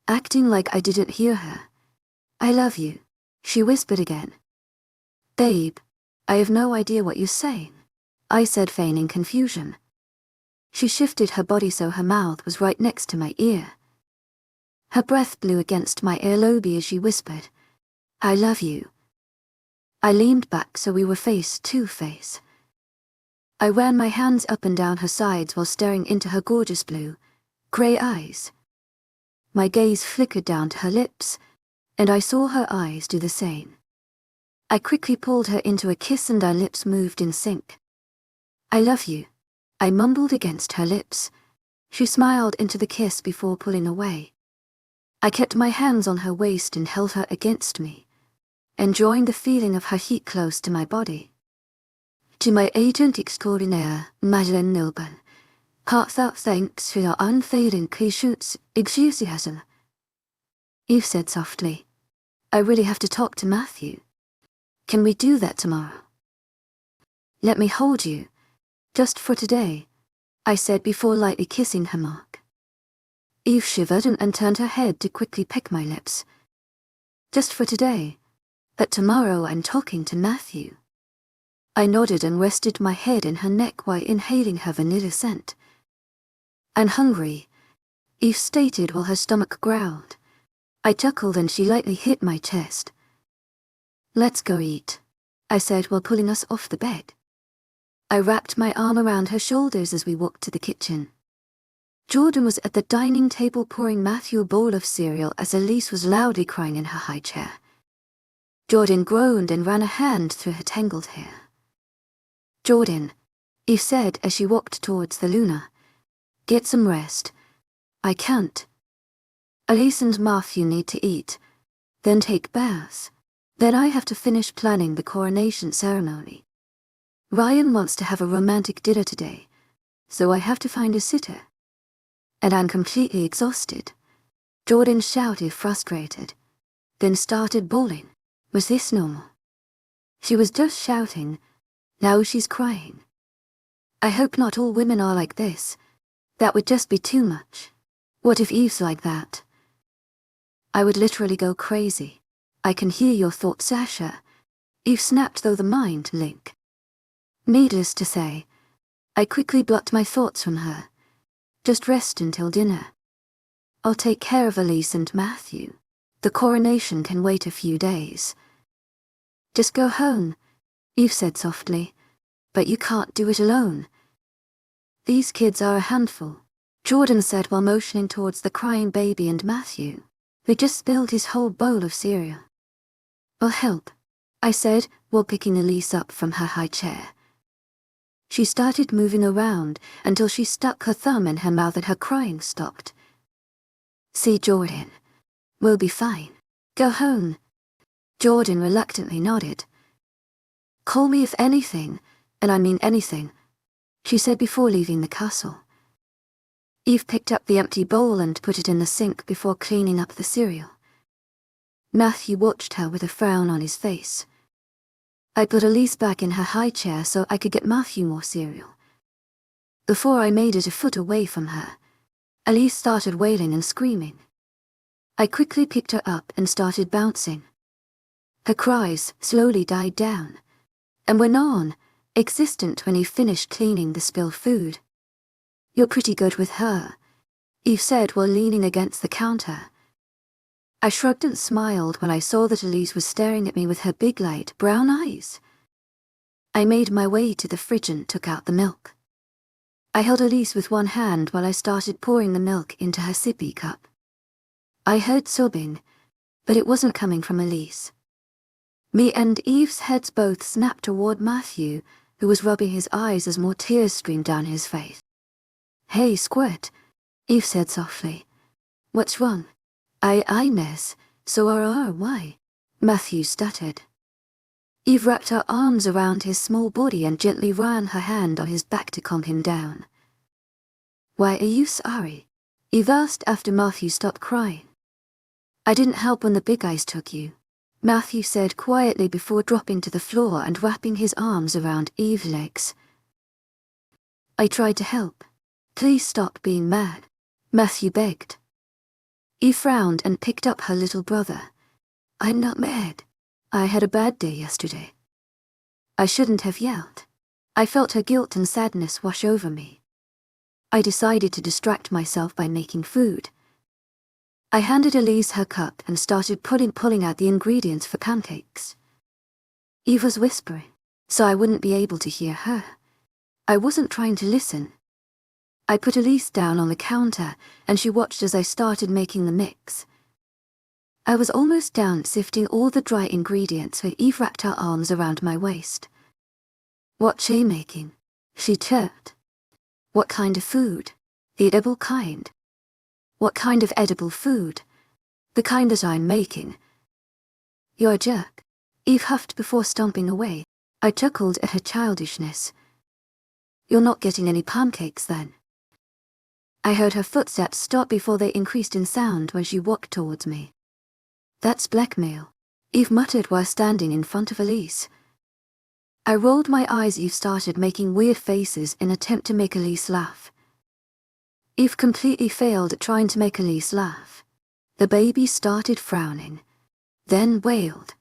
Acting like I didn't hear her. "I love you," she whispered again. "Babe, I have no idea what you're saying," I said, feigning confusion. She shifted her body so her mouth was right next to my ear. Her breath blew against my earlobe as she whispered, "I love you." I leaned back so we were face to face. I ran my hands up and down her sides while staring into her gorgeous blue, grey eyes. My gaze flickered down to her lips, and I saw her eyes do the same. I quickly pulled her into a kiss and our lips moved in sync. "I love you," I mumbled against her lips. She smiled into the kiss before pulling away. I kept my hands on her waist and held her against me, enjoying the feeling of her heat close to my body. "To my agent extraordinaire, Madeleine Noble, heartfelt thanks for your unfailing patience, enthusiasm," Eve said softly. "I really have to talk to Matthew. Can we do that tomorrow?" "Let me hold you, just for today," I said before lightly kissing her mark. Eve shivered and turned her head to quickly peck my lips. "Just for today, but tomorrow I'm talking to Matthew." I nodded and rested my head in her neck while inhaling her vanilla scent. "I'm hungry," Eve stated while her stomach growled. I chuckled and she lightly hit my chest. "Let's go eat," I said while pulling us off the bed. I wrapped my arm around her shoulders as we walked to the kitchen. Jordan was at the dining table pouring Matthew a bowl of cereal as Elise was loudly crying in her high chair. Jordan groaned and ran a hand through her tangled hair. "Jordan," Eve said as she walked towards the Luna, "get some rest." "I can't. Elise and Matthew need to eat, then take baths. Then I have to finish planning the coronation ceremony. Ryan wants to have a romantic dinner today, so I have to find a sitter. And I'm completely exhausted." Jordan shouted, frustrated, then started bawling. Was this normal? She was just shouting. Now she's crying. I hope not all women are like this. That would just be too much. What if Eve's like that? I would literally go crazy. "I can hear your thoughts, Sasha." Eve snapped through the mind link. Needless to say, I quickly blocked my thoughts from her. Just rest until dinner. I'll take care of Elise and Matthew. The coronation can wait a few days. "Just go home," Eve said softly. "But you can't do it alone. These kids are a handful," Jordan said while motioning towards the crying baby and Matthew, who just spilled his whole bowl of cereal. "I'll help," I said while picking Elise up from her high chair. She started moving around until she stuck her thumb in her mouth and her crying stopped. "See, Jordan, we'll be fine. Go home." Jordan reluctantly nodded. "Call me if anything, and I mean anything," she said before leaving the castle. Eve picked up the empty bowl and put it in the sink before cleaning up the cereal. Matthew watched her with a frown on his face. I put Elise back in her high chair so I could get Matthew more cereal. Before I made it a foot away from her, Elise started wailing and screaming. I quickly picked her up and started bouncing. Her cries slowly died down, and were non-existent when he finished cleaning the spilled food. "You're pretty good with her," Eve said while leaning against the counter. I shrugged and smiled when I saw that Elise was staring at me with her big light brown eyes. I made my way to the fridge and took out the milk. I held Elise with one hand while I started pouring the milk into her sippy cup. I heard sobbing, but it wasn't coming from Elise. Me and Eve's heads both snapped toward Matthew, who was rubbing his eyes as more tears streamed down his face. "Hey, Squirt," Eve said softly. "What's wrong?" Miss, why?" Matthew stuttered. Eve wrapped her arms around his small body and gently ran her hand on his back to calm him down. "Why are you sorry?" Eve asked after Matthew stopped crying. "I didn't help when the big guys took you," Matthew said quietly before dropping to the floor and wrapping his arms around Eve's legs. "I tried to help. Please stop being mad," Matthew begged. Eve frowned and picked up her little brother. "I'm not mad. I had a bad day yesterday." I shouldn't have yelled. I felt her guilt and sadness wash over me. I decided to distract myself by making food. I handed Elise her cup and started pulling out the ingredients for pancakes. Eve was whispering, so I wouldn't be able to hear her. I wasn't trying to listen. I put Elise down on the counter, and she watched as I started making the mix. I was almost down sifting all the dry ingredients when Eve wrapped her arms around my waist. "What's she making?" she chirped. "What kind of food?" "The edible kind." "What kind of edible food?" "The kind that I'm making." "You're a jerk," Eve huffed before stomping away. I chuckled at her childishness. "You're not getting any pancakes then." I heard her footsteps stop before they increased in sound when she walked towards me. "That's blackmail," Eve muttered while standing in front of Elise. I rolled my eyes. Eve started making weird faces in an attempt to make Elise laugh. Eve completely failed at trying to make Elise laugh. The baby started frowning, then wailed.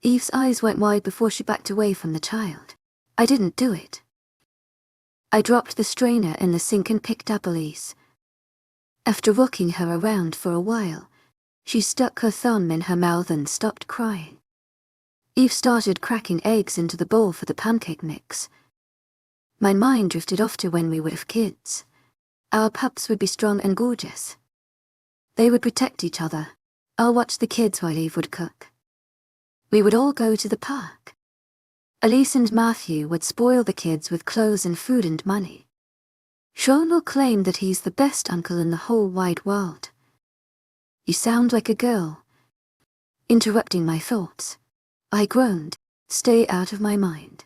Eve's eyes went wide before she backed away from the child. I didn't do it. I dropped the strainer in the sink and picked up Elise. After rocking her around for a while, she stuck her thumb in her mouth and stopped crying. Eve started cracking eggs into the bowl for the pancake mix. My mind drifted off to when we would have kids. Our pups would be strong and gorgeous. They would protect each other. I'll watch the kids while Eve would cook. We would all go to the park. Elise and Matthew would spoil the kids with clothes and food and money. Sean will claim that he's the best uncle in the whole wide world. You sound like a girl. Interrupting my thoughts, I groaned, stay out of my mind.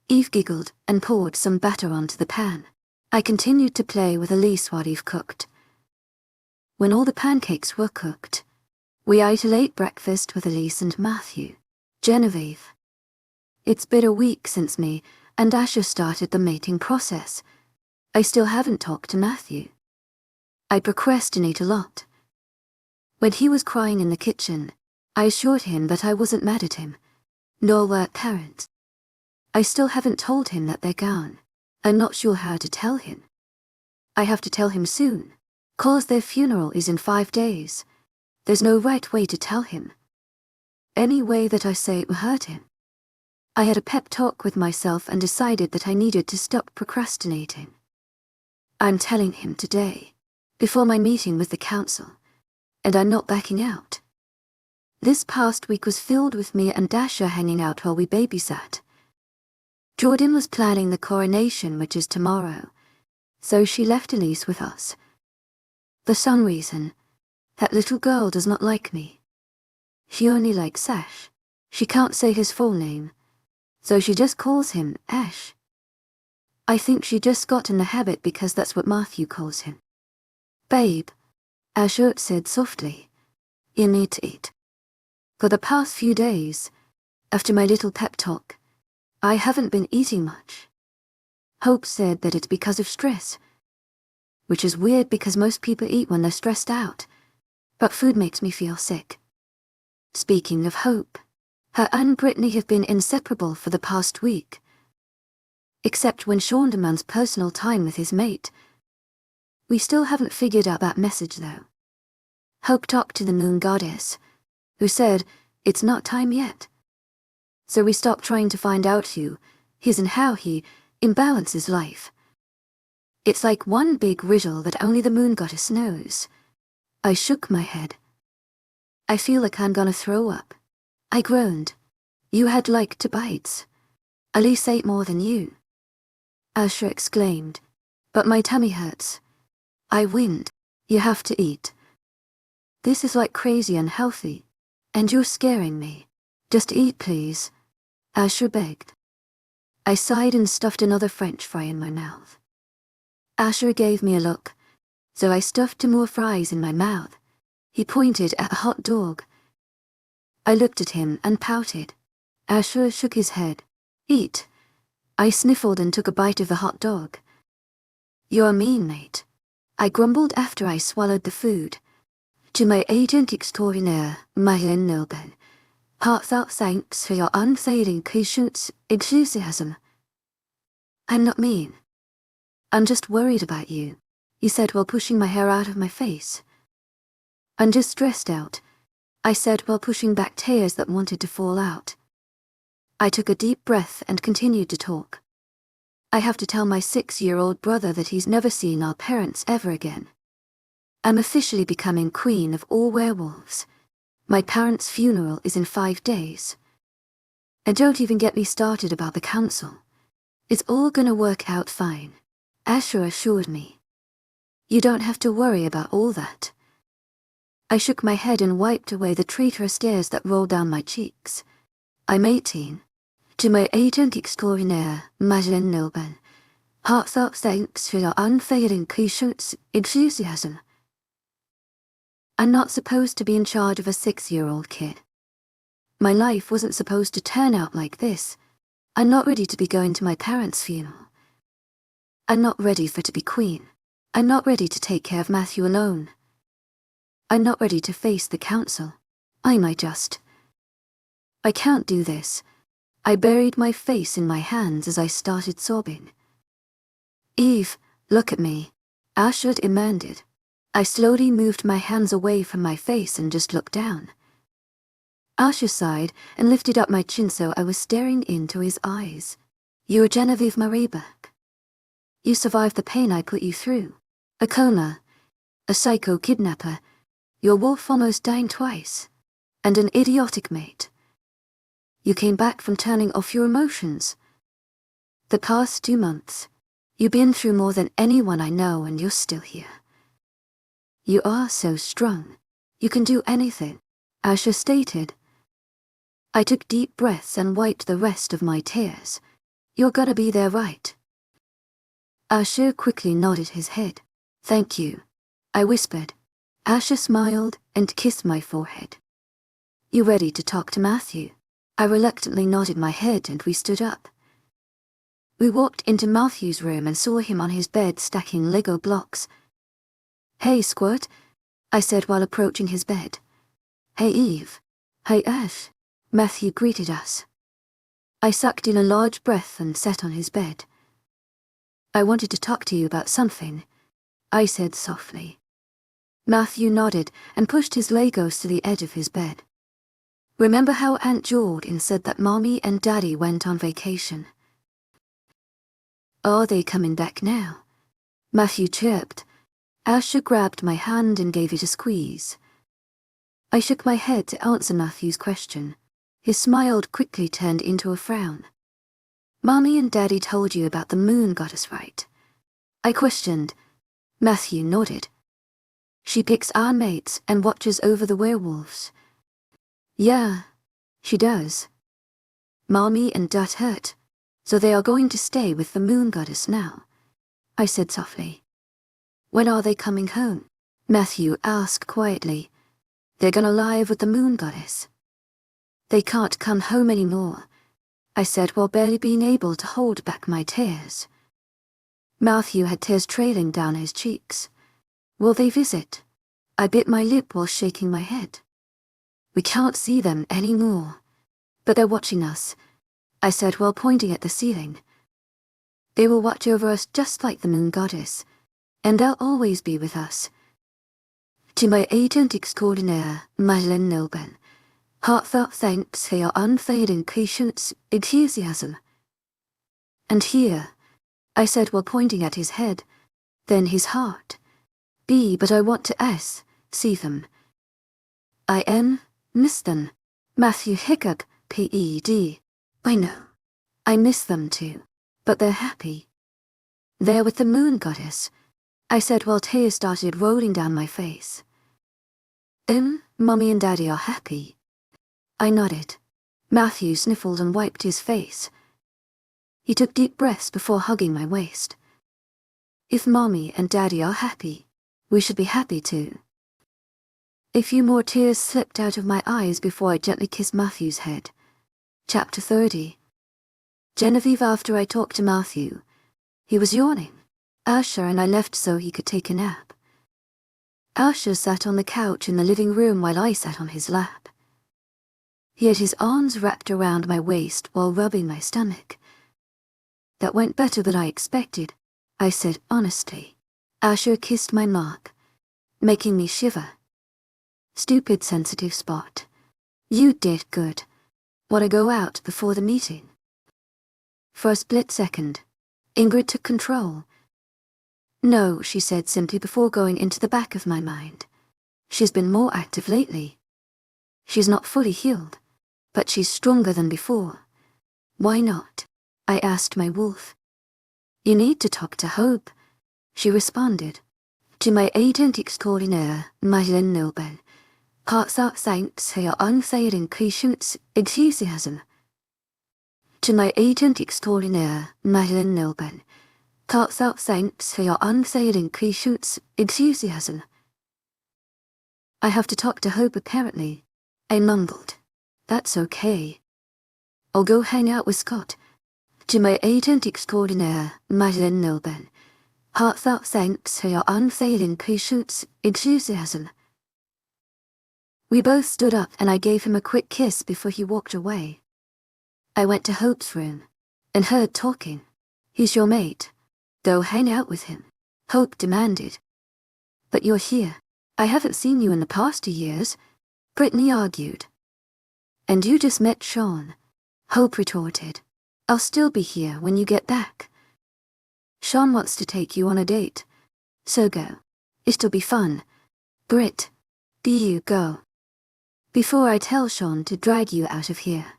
Eve giggled and poured some batter onto the pan. I continued to play with Elise while Eve cooked. When all the pancakes were cooked, we ate a late breakfast with Elise and Matthew. Genevieve. It's been a week since me and Asher started the mating process. I still haven't talked to Matthew. I procrastinate a lot. When he was crying in the kitchen, I assured him that I wasn't mad at him, nor were parents. I still haven't told him that they're gone. I'm not sure how to tell him. I have to tell him soon, 'cause their funeral is in 5 days. There's no right way to tell him. Any way that I say it will hurt him. I had a pep talk with myself and decided that I needed to stop procrastinating. I'm telling him today, before my meeting with the council, and I'm not backing out. This past week was filled with me and Dasha hanging out while we babysat. Jordan was planning the coronation, which is tomorrow, so she left Elise with us. For some reason, that little girl does not like me. She only likes Ash. She can't say his full name, so she just calls him Ash. I think she just got in the habit because that's what Matthew calls him. Babe, Asher said softly, you need to eat. For the past few days, after my little pep talk, I haven't been eating much. Hope said that it's because of stress, which is weird because most people eat when they're stressed out, but food makes me feel sick. Speaking of Hope, her and Brittany have been inseparable for the past week. Except when Sean demands personal time with his mate. We still haven't figured out that message though. Hope talked to the moon goddess, who said, it's not time yet. So we stopped trying to find out who, his and how he, imbalances life. It's like one big riddle that only the moon goddess knows. I shook my head. I feel like I'm gonna throw up. I groaned. You had like 2 bites. Elise ate more than you. Asher exclaimed, but my tummy hurts. I whined, you have to eat. This is like crazy unhealthy, and you're scaring me. Just eat, please. Asher begged. I sighed and stuffed another French fry in my mouth. Asher gave me a look, so I stuffed 2 more fries in my mouth. He pointed at a hot dog. I looked at him and pouted. Asher shook his head. Eat. I sniffled and took a bite of the hot dog. You're mean, mate. I grumbled after I swallowed the food. To my agent extraordinaire, Mythical Noble, heartfelt thanks for your unfailing patience, enthusiasm. I'm not mean. I'm just worried about you, he said while pushing my hair out of my face. I'm just stressed out, I said while pushing back tears that wanted to fall out. I took a deep breath and continued to talk. I have to tell my 6-year-old brother that he's never seen our parents ever again. I'm officially becoming queen of all werewolves. My parents' funeral is in 5 days. And don't even get me started about the council. It's all gonna work out fine, Asher assured me. You don't have to worry about all that. I shook my head and wiped away the traitorous tears that rolled down my cheeks. I'm 18. To my agent extraordinaire, Mythical Noble, heartfelt thanks for your unfailing patience, enthusiasm. I'm not supposed to be in charge of a 6-year-old kid. My life wasn't supposed to turn out like this. I'm not ready to be going to my parents' funeral. I'm not ready for to be queen. I'm not ready to take care of Matthew alone. I'm not ready to face the council. I might just. I can't do this. I buried my face in my hands as I started sobbing. Eve, look at me, Asher demanded. I slowly moved my hands away from my face and just looked down. Asher sighed and lifted up my chin so I was staring into his eyes. You're Genevieve Marebeck. You survived the pain I put you through. A coma, a psycho kidnapper, your wolf almost dying twice, and an idiotic mate. You came back from turning off your emotions. The past 2 months, you've been through more than anyone I know and you're still here. You are so strong. You can do anything, Asher stated. I took deep breaths and wiped the rest of my tears. You're gonna be there, right? Asher quickly nodded his head. Thank you, I whispered. Asher smiled and kissed my forehead. You ready to talk to Matthew? I reluctantly nodded my head and we stood up. We walked into Matthew's room and saw him on his bed stacking Lego blocks. Hey, Squirt, I said while approaching his bed. Hey, Eve. Hey, Ash. Matthew greeted us. I sucked in a large breath and sat on his bed. I wanted to talk to you about something, I said softly. Matthew nodded and pushed his Legos to the edge of his bed. Remember how Aunt Jordan said that Mommy and Daddy went on vacation? Are they coming back now? Matthew chirped. Asher grabbed my hand and gave it a squeeze. I shook my head to answer Matthew's question. His smile quickly turned into a frown. Mommy and Daddy told you about the moon goddess, right? I questioned. Matthew nodded. She picks our mates and watches over the werewolves. Yeah, she does. Mommy and Dad hurt, so they are going to stay with the moon goddess now, I said softly. When are they coming home? Matthew asked quietly. They're gonna live with the moon goddess. They can't come home anymore, I said while barely being able to hold back my tears. Matthew had tears trailing down his cheeks. Will they visit? I bit my lip while shaking my head. We can't see them anymore, but they're watching us, I said while pointing at the ceiling. They will watch over us just like the moon goddess, and they'll always be with us. To my agent extraordinaire, Madeleine Nilben, heartfelt thanks for your unfailing patience, enthusiasm. And here, I said while pointing at his head, then his heart. But I want to see them. Miss them. Matthew hiccuped, P.E.D. I know. I miss them too, but they're happy. They're with the moon goddess, I said while tears started rolling down my face. Mommy and Daddy are happy. I nodded. Matthew sniffled and wiped his face. He took deep breaths before hugging my waist. If Mommy and Daddy are happy, we should be happy too. A few more tears slipped out of my eyes before I gently kissed Matthew's head. Chapter 30. Genevieve after I talked to Matthew. He was yawning. Asher and I left so he could take a nap. Asher sat on the couch in the living room while I sat on his lap. He had his arms wrapped around my waist while rubbing my stomach. That went better than I expected, I said honestly. Asher kissed my mark, making me shiver. Stupid sensitive spot. You did good. Want to go out before the meeting? For a split second, Ingrid took control. No, she said simply before going into the back of my mind. She's been more active lately. She's not fully healed, but she's stronger than before. Why not? I asked my wolf. You need to talk to Hope, she responded. To my agent extraordinaire, Madeleine Nilben. Heartfelt thanks for your unfailing patience, enthusiasm. To my agent extraordinaire, Madeleine Nilben. Heartfelt thanks for your unfailing patience, enthusiasm. I have to talk to Hope apparently, I mumbled. That's okay. I'll go hang out with Scott. To my agent extraordinaire, Madeleine Nilben. Heartfelt thanks for your unfailing patience, enthusiasm. We both stood up and I gave him a quick kiss before he walked away. I went to Hope's room and heard talking. He's your mate. Go hang out with him, Hope demanded. But you're here. I haven't seen you in the past 2 years, Brittany argued. And you just met Sean, Hope retorted. I'll still be here when you get back. Sean wants to take you on a date. So go. It'll be fun. Britt, be you go. Before I tell Sean to drag you out of here.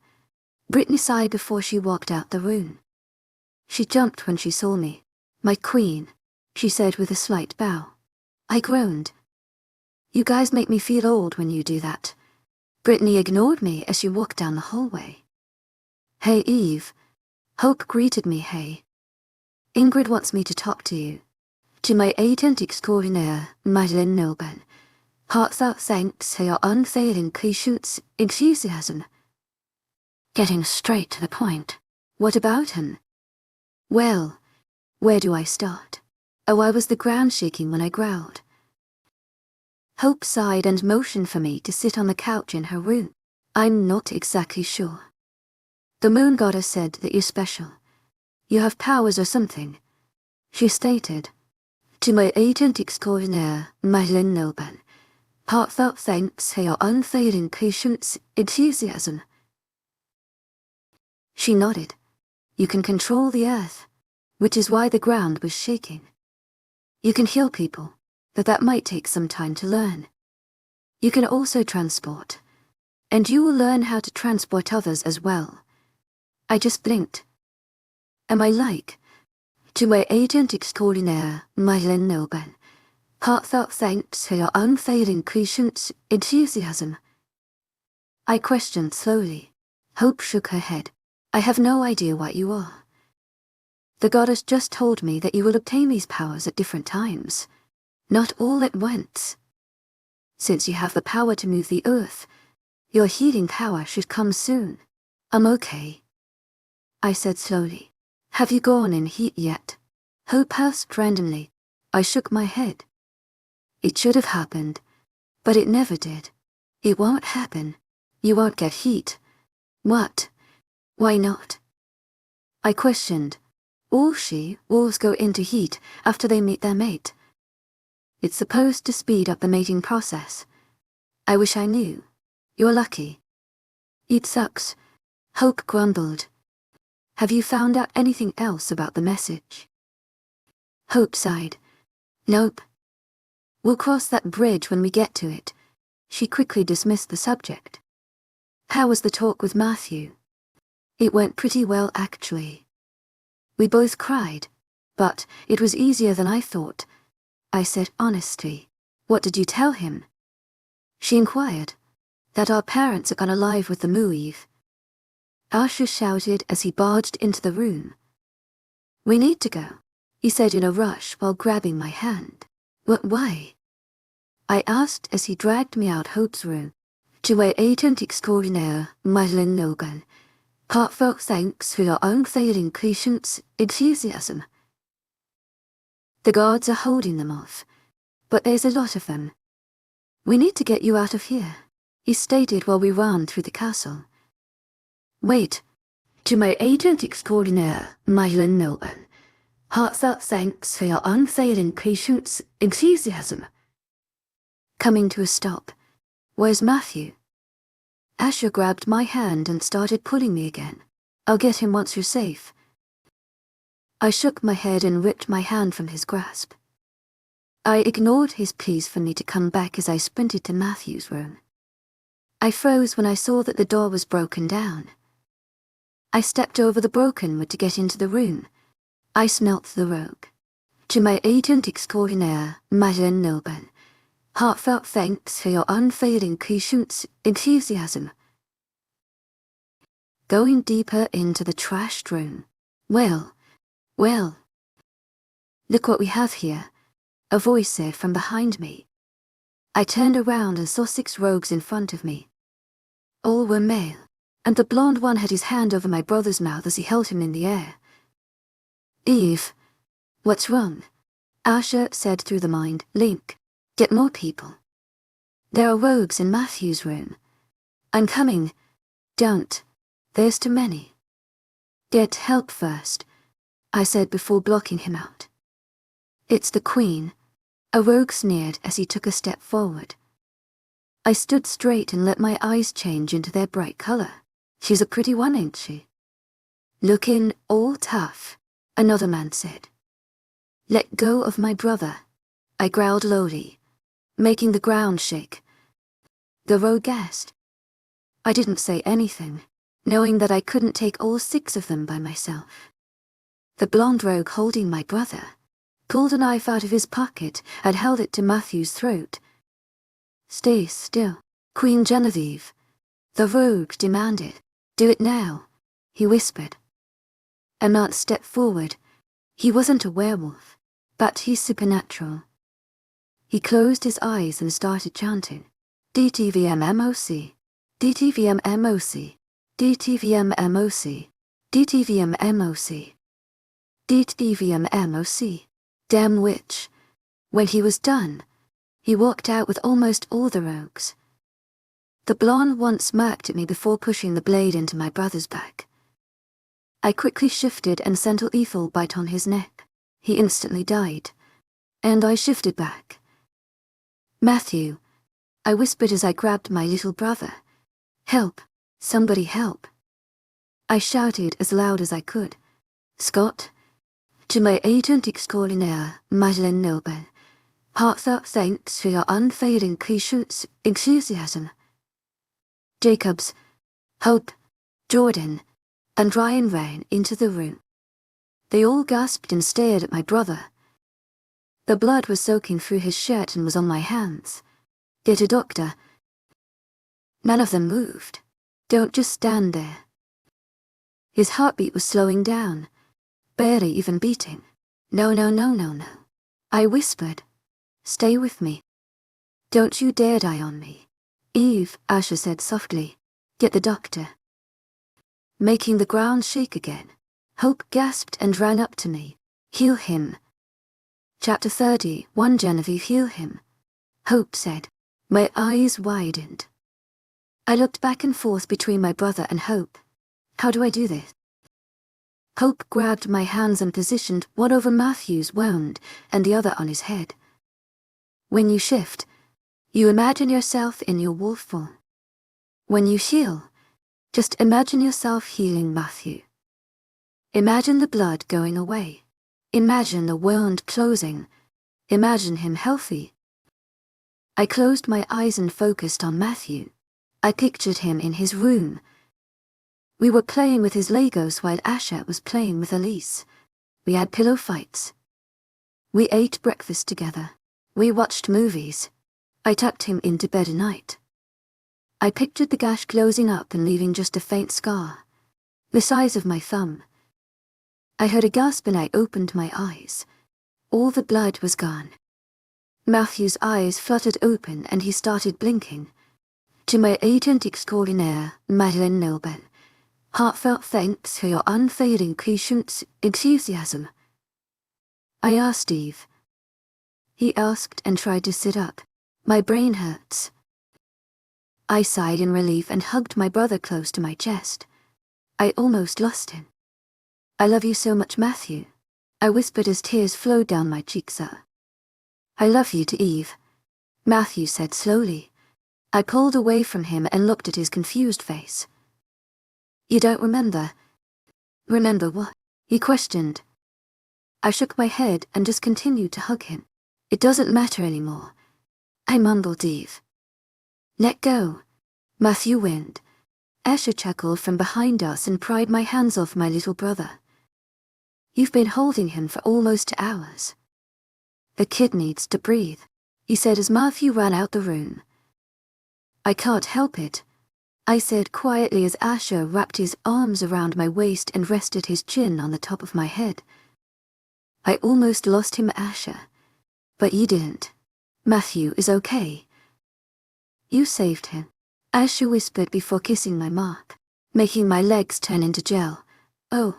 Brittany sighed before she walked out the room. She jumped when she saw me. My queen, she said with a slight bow. I groaned. You guys make me feel old when you do that. Brittany ignored me as she walked down the hallway. Hey Eve. Hope greeted me. Hey. Ingrid wants me to talk to you. To my agent extraordinaire, Madeleine Nobel. Heartfelt thanks for your unfailing patience, enthusiasm. Getting straight to the point. What about him? Well, where do I start? Oh, I was the ground shaking when I growled. Hope sighed and motioned for me to sit on the couch in her room. I'm not exactly sure. The moon goddess said that you're special. You have powers or something, she stated. To my agent extraordinaire, Madeleine Nobel. Heartfelt thanks for your unfailing patience, enthusiasm. She nodded. You can control the earth, which is why the ground was shaking. You can heal people, but that might take some time to learn. You can also transport, and you will learn how to transport others as well. I just blinked. Am I like? To my agent extraordinaire, Madeleine Nobel. Heartfelt thanks for your unfailing patience, enthusiasm. I questioned slowly. Hope shook her head. I have no idea what you are. The goddess just told me that you will obtain these powers at different times, not all at once. Since you have the power to move the earth, your healing power should come soon. I'm okay, I said slowly. Have you gone in heat yet? Hope asked randomly. I shook my head. It should have happened, but it never did. It won't happen. You won't get heat. What? Why not? I questioned. All wolves go into heat after they meet their mate. It's supposed to speed up the mating process. I wish I knew. You're lucky. It sucks, Hope grumbled. Have you found out anything else about the message? Hope sighed. Nope. We'll cross that bridge when we get to it. She quickly dismissed the subject. How was the talk with Matthew? It went pretty well, actually. We both cried, but it was easier than I thought. I said honestly. What did you tell him? She inquired. That our parents are gone alive with the Eve. Asher shouted as he barged into the room. We need to go, he said in a rush while grabbing my hand. What, why? I asked as he dragged me out Hope's room. To my agent extraordinaire, Madeleine Nobel. Heartfelt thanks for your unfailing patience, enthusiasm. The guards are holding them off, but there's a lot of them. We need to get you out of here, he stated while we ran through the castle. Wait. To my agent extraordinaire, Madeleine Nobel. Heartfelt thanks for your unfailing patience, enthusiasm. Coming to a stop. Where's Matthew? Asher grabbed my hand and started pulling me again. I'll get him once you're safe. I shook my head and ripped my hand from his grasp. I ignored his pleas for me to come back as I sprinted to Matthew's room. I froze when I saw that the door was broken down. I stepped over the broken wood to get into the room. I smelt the rogue. To my agent extraordinaire, Madeleine Nobel. Heartfelt thanks for your unfailing patience, enthusiasm. Going deeper into the trashed room. Well. Look what we have here, a voice said from behind me. I turned around and saw 6 rogues in front of me. All were male, and the blonde one had his hand over my brother's mouth as he held him in the air. Eve, what's wrong? Asher said through the mind, Link, get more people. There are rogues in Matthew's room. I'm coming. Don't. There's too many. Get help first, I said before blocking him out. It's the Queen, a rogue sneered as he took a step forward. I stood straight and let my eyes change into their bright color. She's a pretty one, ain't she? Looking all tough, another man said. Let go of my brother, I growled lowly, making the ground shake. The rogue gasped. I didn't say anything, knowing that I couldn't take all 6 of them by myself. The blonde rogue holding my brother pulled a knife out of his pocket and held it to Matthew's throat. Stay still, Queen Genevieve, the rogue demanded. Do it now, he whispered. A man stepped forward. He wasn't a werewolf, but he's supernatural. He closed his eyes and started chanting, DTVMMOC, DTVMMOC, DTVMMOC, DTVMMOC, DTVMMOC. Damn witch. When he was done, he walked out with almost all the rogues. The blonde once smirked at me before pushing the blade into my brother's back. I quickly shifted and sent a lethal bite on his neck. He instantly died, and I shifted back. Matthew, I whispered as I grabbed my little brother. Help, somebody help. I shouted as loud as I could. Scott, to my agent extraordinaire, Madeleine Noble, heartfelt thanks for your unfailing patience, enthusiasm. Jacobs, Hope, Jordan, and Ryan ran into the room. They all gasped and stared at my brother. The blood was soaking through his shirt and was on my hands. Get a doctor. None of them moved. Don't just stand there. His heartbeat was slowing down, barely even beating. No, no, no, no, no. I whispered. Stay with me. Don't you dare die on me. Eve, Asher said softly. Get the doctor. Making the ground shake again, Hope gasped and ran up to me. Heal him. Chapter 30, 1 Genevieve, heal him. Hope said. My eyes widened. I looked back and forth between my brother and Hope. How do I do this? Hope grabbed my hands and positioned one over Matthew's wound and the other on his head. When you shift, you imagine yourself in your wolf form. When you heal, just imagine yourself healing Matthew. Imagine the blood going away. Imagine the wound closing. Imagine him healthy. I closed my eyes and focused on Matthew. I pictured him in his room. We were playing with his Legos while Asher was playing with Elise. We had pillow fights. We ate breakfast together. We watched movies. I tucked him into bed at night. I pictured the gash closing up and leaving just a faint scar, the size of my thumb. I heard a gasp and I opened my eyes. All the blood was gone. Matthew's eyes fluttered open and he started blinking. To my agent extraordinaire, Madeleine Noble, heartfelt thanks for your unfailing patience, enthusiasm. I asked Eve. He asked and tried to sit up. My brain hurts. I sighed in relief and hugged my brother close to my chest. I almost lost him. I love you so much, Matthew, I whispered as tears flowed down my cheeks. I love you to Eve, Matthew said slowly. I pulled away from him and looked at his confused face. You don't remember? Remember what? He questioned. I shook my head and just continued to hug him. It doesn't matter anymore, I mumbled. Eve. Let go. Matthew whined. Asher chuckled from behind us and pried my hands off my little brother. You've been holding him for almost 2 hours. The kid needs to breathe, he said as Matthew ran out the room. I can't help it, I said quietly as Asher wrapped his arms around my waist and rested his chin on the top of my head. I almost lost him, Asher. But you didn't. Matthew is okay. You saved him, Asher whispered before kissing my mark, making my legs turn into gel. Oh.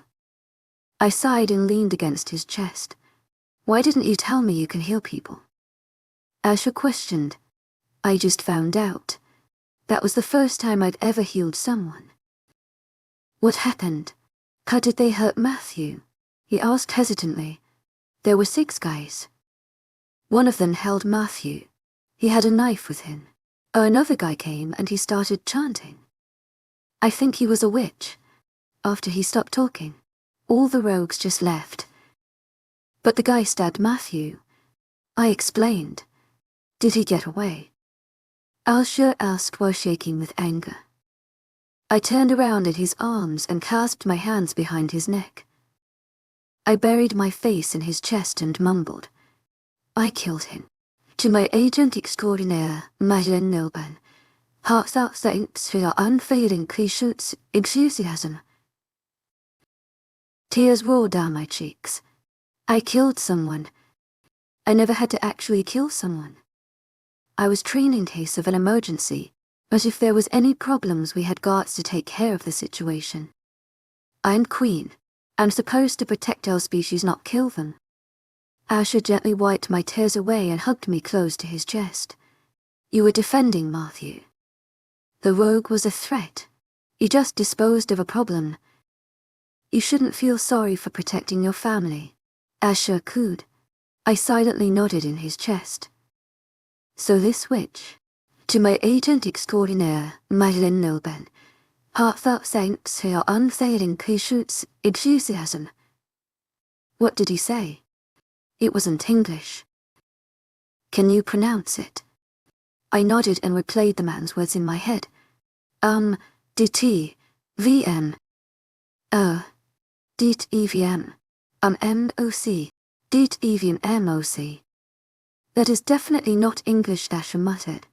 I sighed and leaned against his chest. Why didn't you tell me you can heal people? Asher questioned. I just found out. That was the first time I'd ever healed someone. What happened? How did they hurt Matthew? He asked hesitantly. There were 6 guys. One of them held Matthew. He had a knife with him. Another guy came and he started chanting. I think he was a witch. After he stopped talking, all the rogues just left. But the guy stabbed Matthew. I explained. Did he get away? Asher asked while shaking with anger. I turned around at his arms and clasped my hands behind his neck. I buried my face in his chest and mumbled. I killed him. To my agent extraordinaire, Madeleine Nilban, heartfelt thanks for your unfailing patience, enthusiasm. Tears rolled down my cheeks. I killed someone. I never had to actually kill someone. I was trained in case of an emergency, but if there was any problems we had guards to take care of the situation. I'm Queen. I'm supposed to protect our species, not kill them. Asher gently wiped my tears away and hugged me close to his chest. You were defending Matthew. The rogue was a threat. You just disposed of a problem. You shouldn't feel sorry for protecting your family. Asher cooed. I silently nodded in his chest. So this witch. To my agent extraordinaire, Madeleine Nilban, heartfelt thanks for your unfailing patience, enthusiasm. What did he say? It wasn't English. Can you pronounce it? I nodded and replayed the man's words in my head. DT, VM. DT EVM. MOC. DT EVM MOC. That is definitely not English, Asher muttered.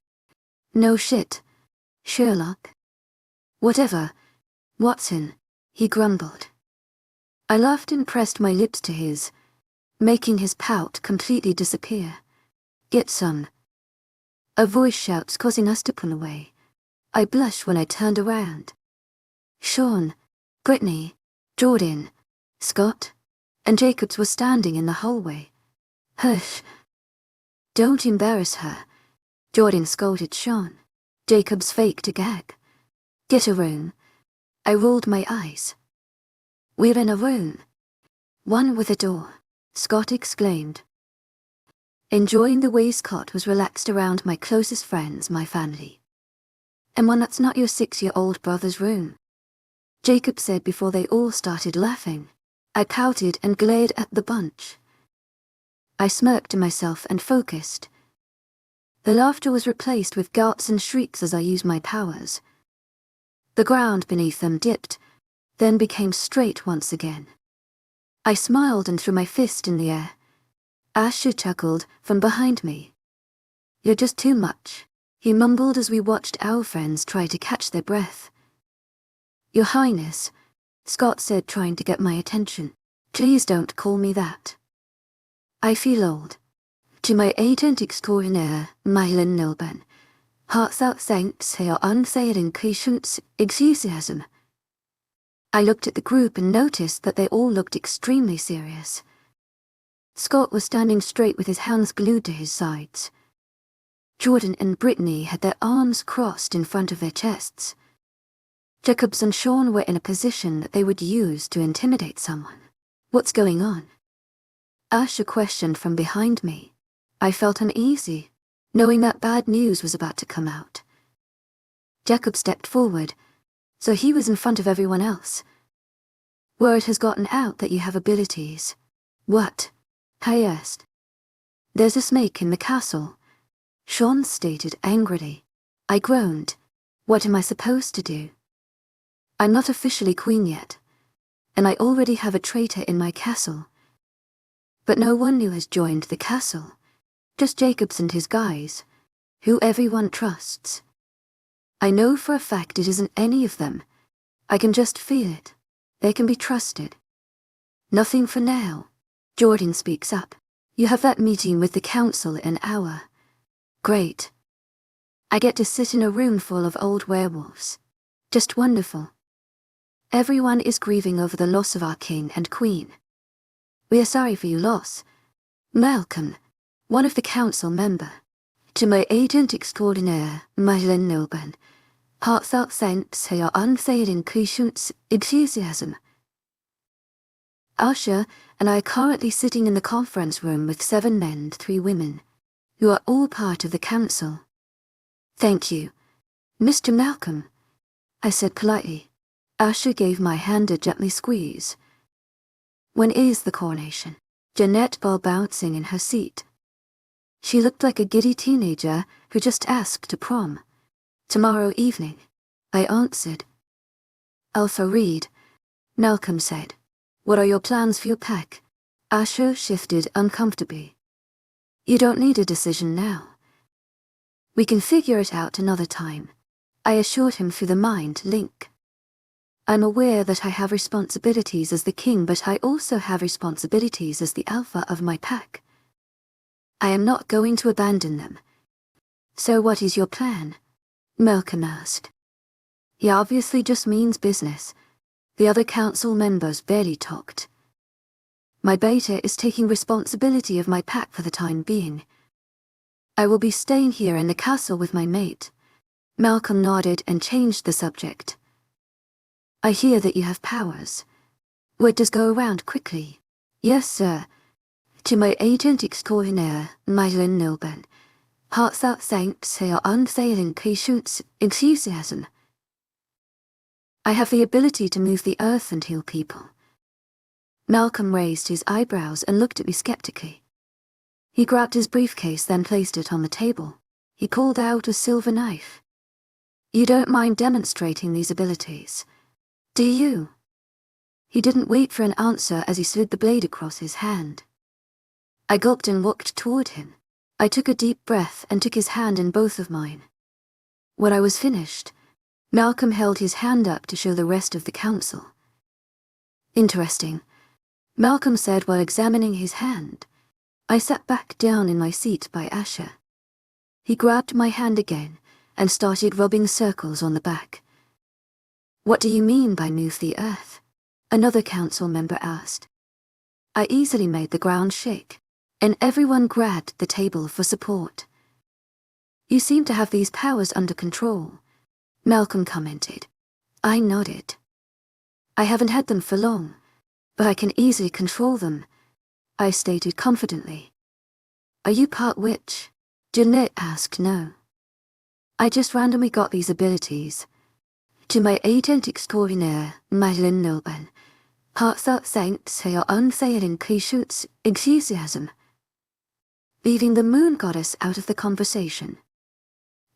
No shit. Sherlock. Whatever. Watson, he grumbled. I laughed and pressed my lips to his, making his pout completely disappear. Get some. A voice shouts, causing us to pull away. I blushed when I turned around. Sean, Brittany, Jordan, Scott, and Jacobs were standing in the hallway. Hush. Don't embarrass her, Jordan scolded Sean. Jacobs faked a gag. Get a room. I rolled my eyes. We're in a room. One with a door, Scott exclaimed. Enjoying the way Scott was relaxed around my closest friends, my family. And one that's not your 6-year-old brother's room, Jacob said before they all started laughing. I pouted and glared at the bunch. I smirked to myself and focused. The laughter was replaced with gasps and shrieks as I used my powers. The ground beneath them dipped, then became straight once again. I smiled and threw my fist in the air. Asher chuckled from behind me. You're just too much, he mumbled as we watched our friends try to catch their breath. Your Highness, Scott said, trying to get my attention. Please don't call me that. I feel old. To my agent extraordinaire, Madeleine Nilban, heartfelt thanks for your unfailing patience, enthusiasm. I looked at the group and noticed that they all looked extremely serious. Scott was standing straight with his hands glued to his sides. Jordan and Brittany had their arms crossed in front of their chests. Jacobs and Sean were in a position that they would use to intimidate someone. What's going on? Asher questioned from behind me. I felt uneasy, knowing that bad news was about to come out. Jacob stepped forward, so he was in front of everyone else. Word has gotten out that you have abilities. What? I asked. There's a snake in the castle, Sean stated angrily. I groaned. What am I supposed to do? I'm not officially queen yet, and I already have a traitor in my castle. But no one new has joined the castle, just Jacobs and his guys, who everyone trusts. I know for a fact it isn't any of them. I can just feel it. They can be trusted. Nothing for now. Jordan speaks up. You have that meeting with the council in an hour. Great. I get to sit in a room full of old werewolves. Just wonderful. Everyone is grieving over the loss of our king and queen. We are sorry for your loss. Malcolm, one of the council member, To my agent extraordinaire, Madeleine Nilben, heartfelt thanks for your unfailing patience, enthusiasm. Usher and I are currently sitting in the conference room with 7 men and 3 women, who are all part of the council. Thank you, Mr. Malcolm, I said politely. Usher gave my hand a gently squeeze. When is the coronation? Jeanette ball bouncing in her seat. She looked like a giddy teenager who just asked to prom. Tomorrow evening, I answered. Alpha Reed, Malcolm said. What are your plans for your pack? Usher shifted uncomfortably. You don't need a decision now. We can figure it out another time, I assured him through the mind link. I'm aware that I have responsibilities as the king, but I also have responsibilities as the alpha of my pack. I am not going to abandon them. So what is your plan? Malcolm asked. He obviously just means business. The other council members barely talked. My beta is taking responsibility of my pack for the time being. I will be staying here in the castle with my mate. Malcolm nodded and changed the subject. I hear that you have powers. Word does go around quickly. Yes, sir. To my agent extraordinaire, Madeleine Nilben, heartfelt thanks for your unfailing patience, enthusiasm. I have the ability to move the earth and heal people. Malcolm raised his eyebrows and looked at me skeptically. He grabbed his briefcase, then placed it on the table. He pulled out a silver knife. You don't mind demonstrating these abilities, do you? He didn't wait for an answer as he slid the blade across his hand. I gulped and walked toward him. I took a deep breath and took his hand in both of mine. When I was finished, Malcolm held his hand up to show the rest of the council. Interesting, Malcolm said while examining his hand. I sat back down in my seat by Usher. He grabbed my hand again and started rubbing circles on the back. What do you mean by move the earth? Another council member asked. I easily made the ground shake, and everyone grabbed the table for support. You seem to have these powers under control, Malcolm commented. I nodded. I haven't had them for long, but I can easily control them, I stated confidently. Are you part witch? Jeanette asked. No. I just randomly got these abilities. To my agent extraordinaire, Madeleine Nilben, heartfelt thanks for your unfailing patience, enthusiasm. Leaving the moon goddess out of the conversation.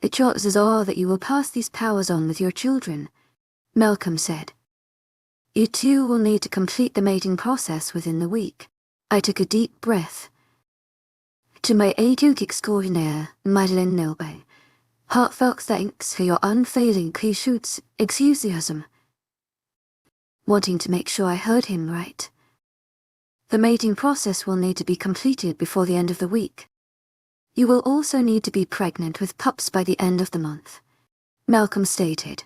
It chances are that you will pass these powers on with your children, Malcolm said. You two will need to complete the mating process within the week. I took a deep breath. To my agent extraordinaire, Madeleine Nilben, heartfelt thanks for your unfailing patience, enthusiasm. Wanting to make sure I heard him right. The mating process will need to be completed before the end of the week. You will also need to be pregnant with pups by the end of the month, Malcolm stated.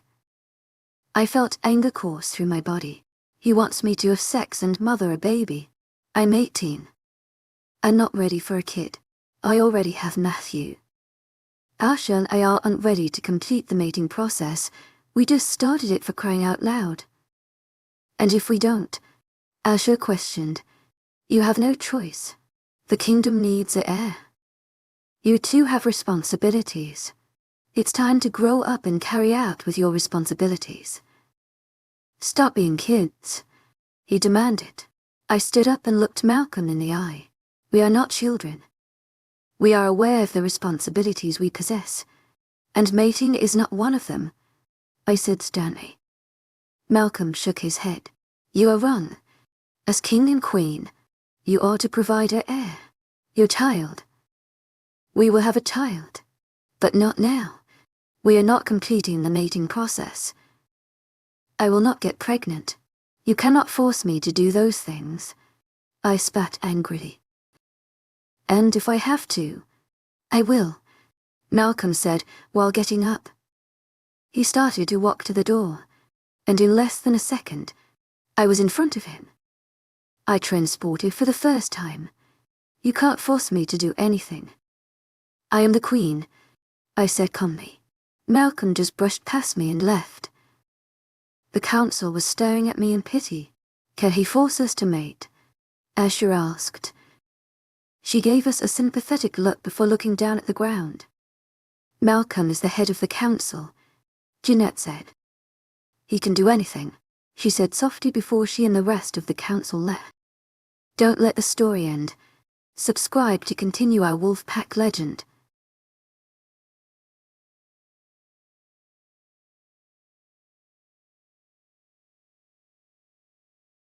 I felt anger course through my body. He wants me to have sex and mother a baby. I'm 18. I'm not ready for a kid. I already have Matthew. Asha and I aren't ready to complete the mating process. We just started it, for crying out loud. And if we don't, Asha questioned, you have no choice. The kingdom needs an heir. You two have responsibilities. It's time to grow up and carry out with your responsibilities. Stop being kids, he demanded. I stood up and looked Malcolm in the eye. We are not children. We are aware of the responsibilities we possess, and mating is not one of them, I said sternly. Malcolm shook his head. You are wrong. As king and queen, you are to provide an heir, your child. We will have a child, but not now. We are not completing the mating process. I will not get pregnant. You cannot force me to do those things, I spat angrily. And if I have to, I will, Malcolm said while getting up. He started to walk to the door, and in less than a second, I was in front of him. I transported for the first time. You can't force me to do anything. I am the queen, I said calmly. Malcolm just brushed past me and left. The council was staring at me in pity. Can he force us to mate? Asher asked. She gave us a sympathetic look before looking down at the ground. Malcolm is the head of the council, Jeanette said. He can do anything, she said softly before she and the rest of the council left. Don't let the story end. Subscribe to continue our wolf pack legend.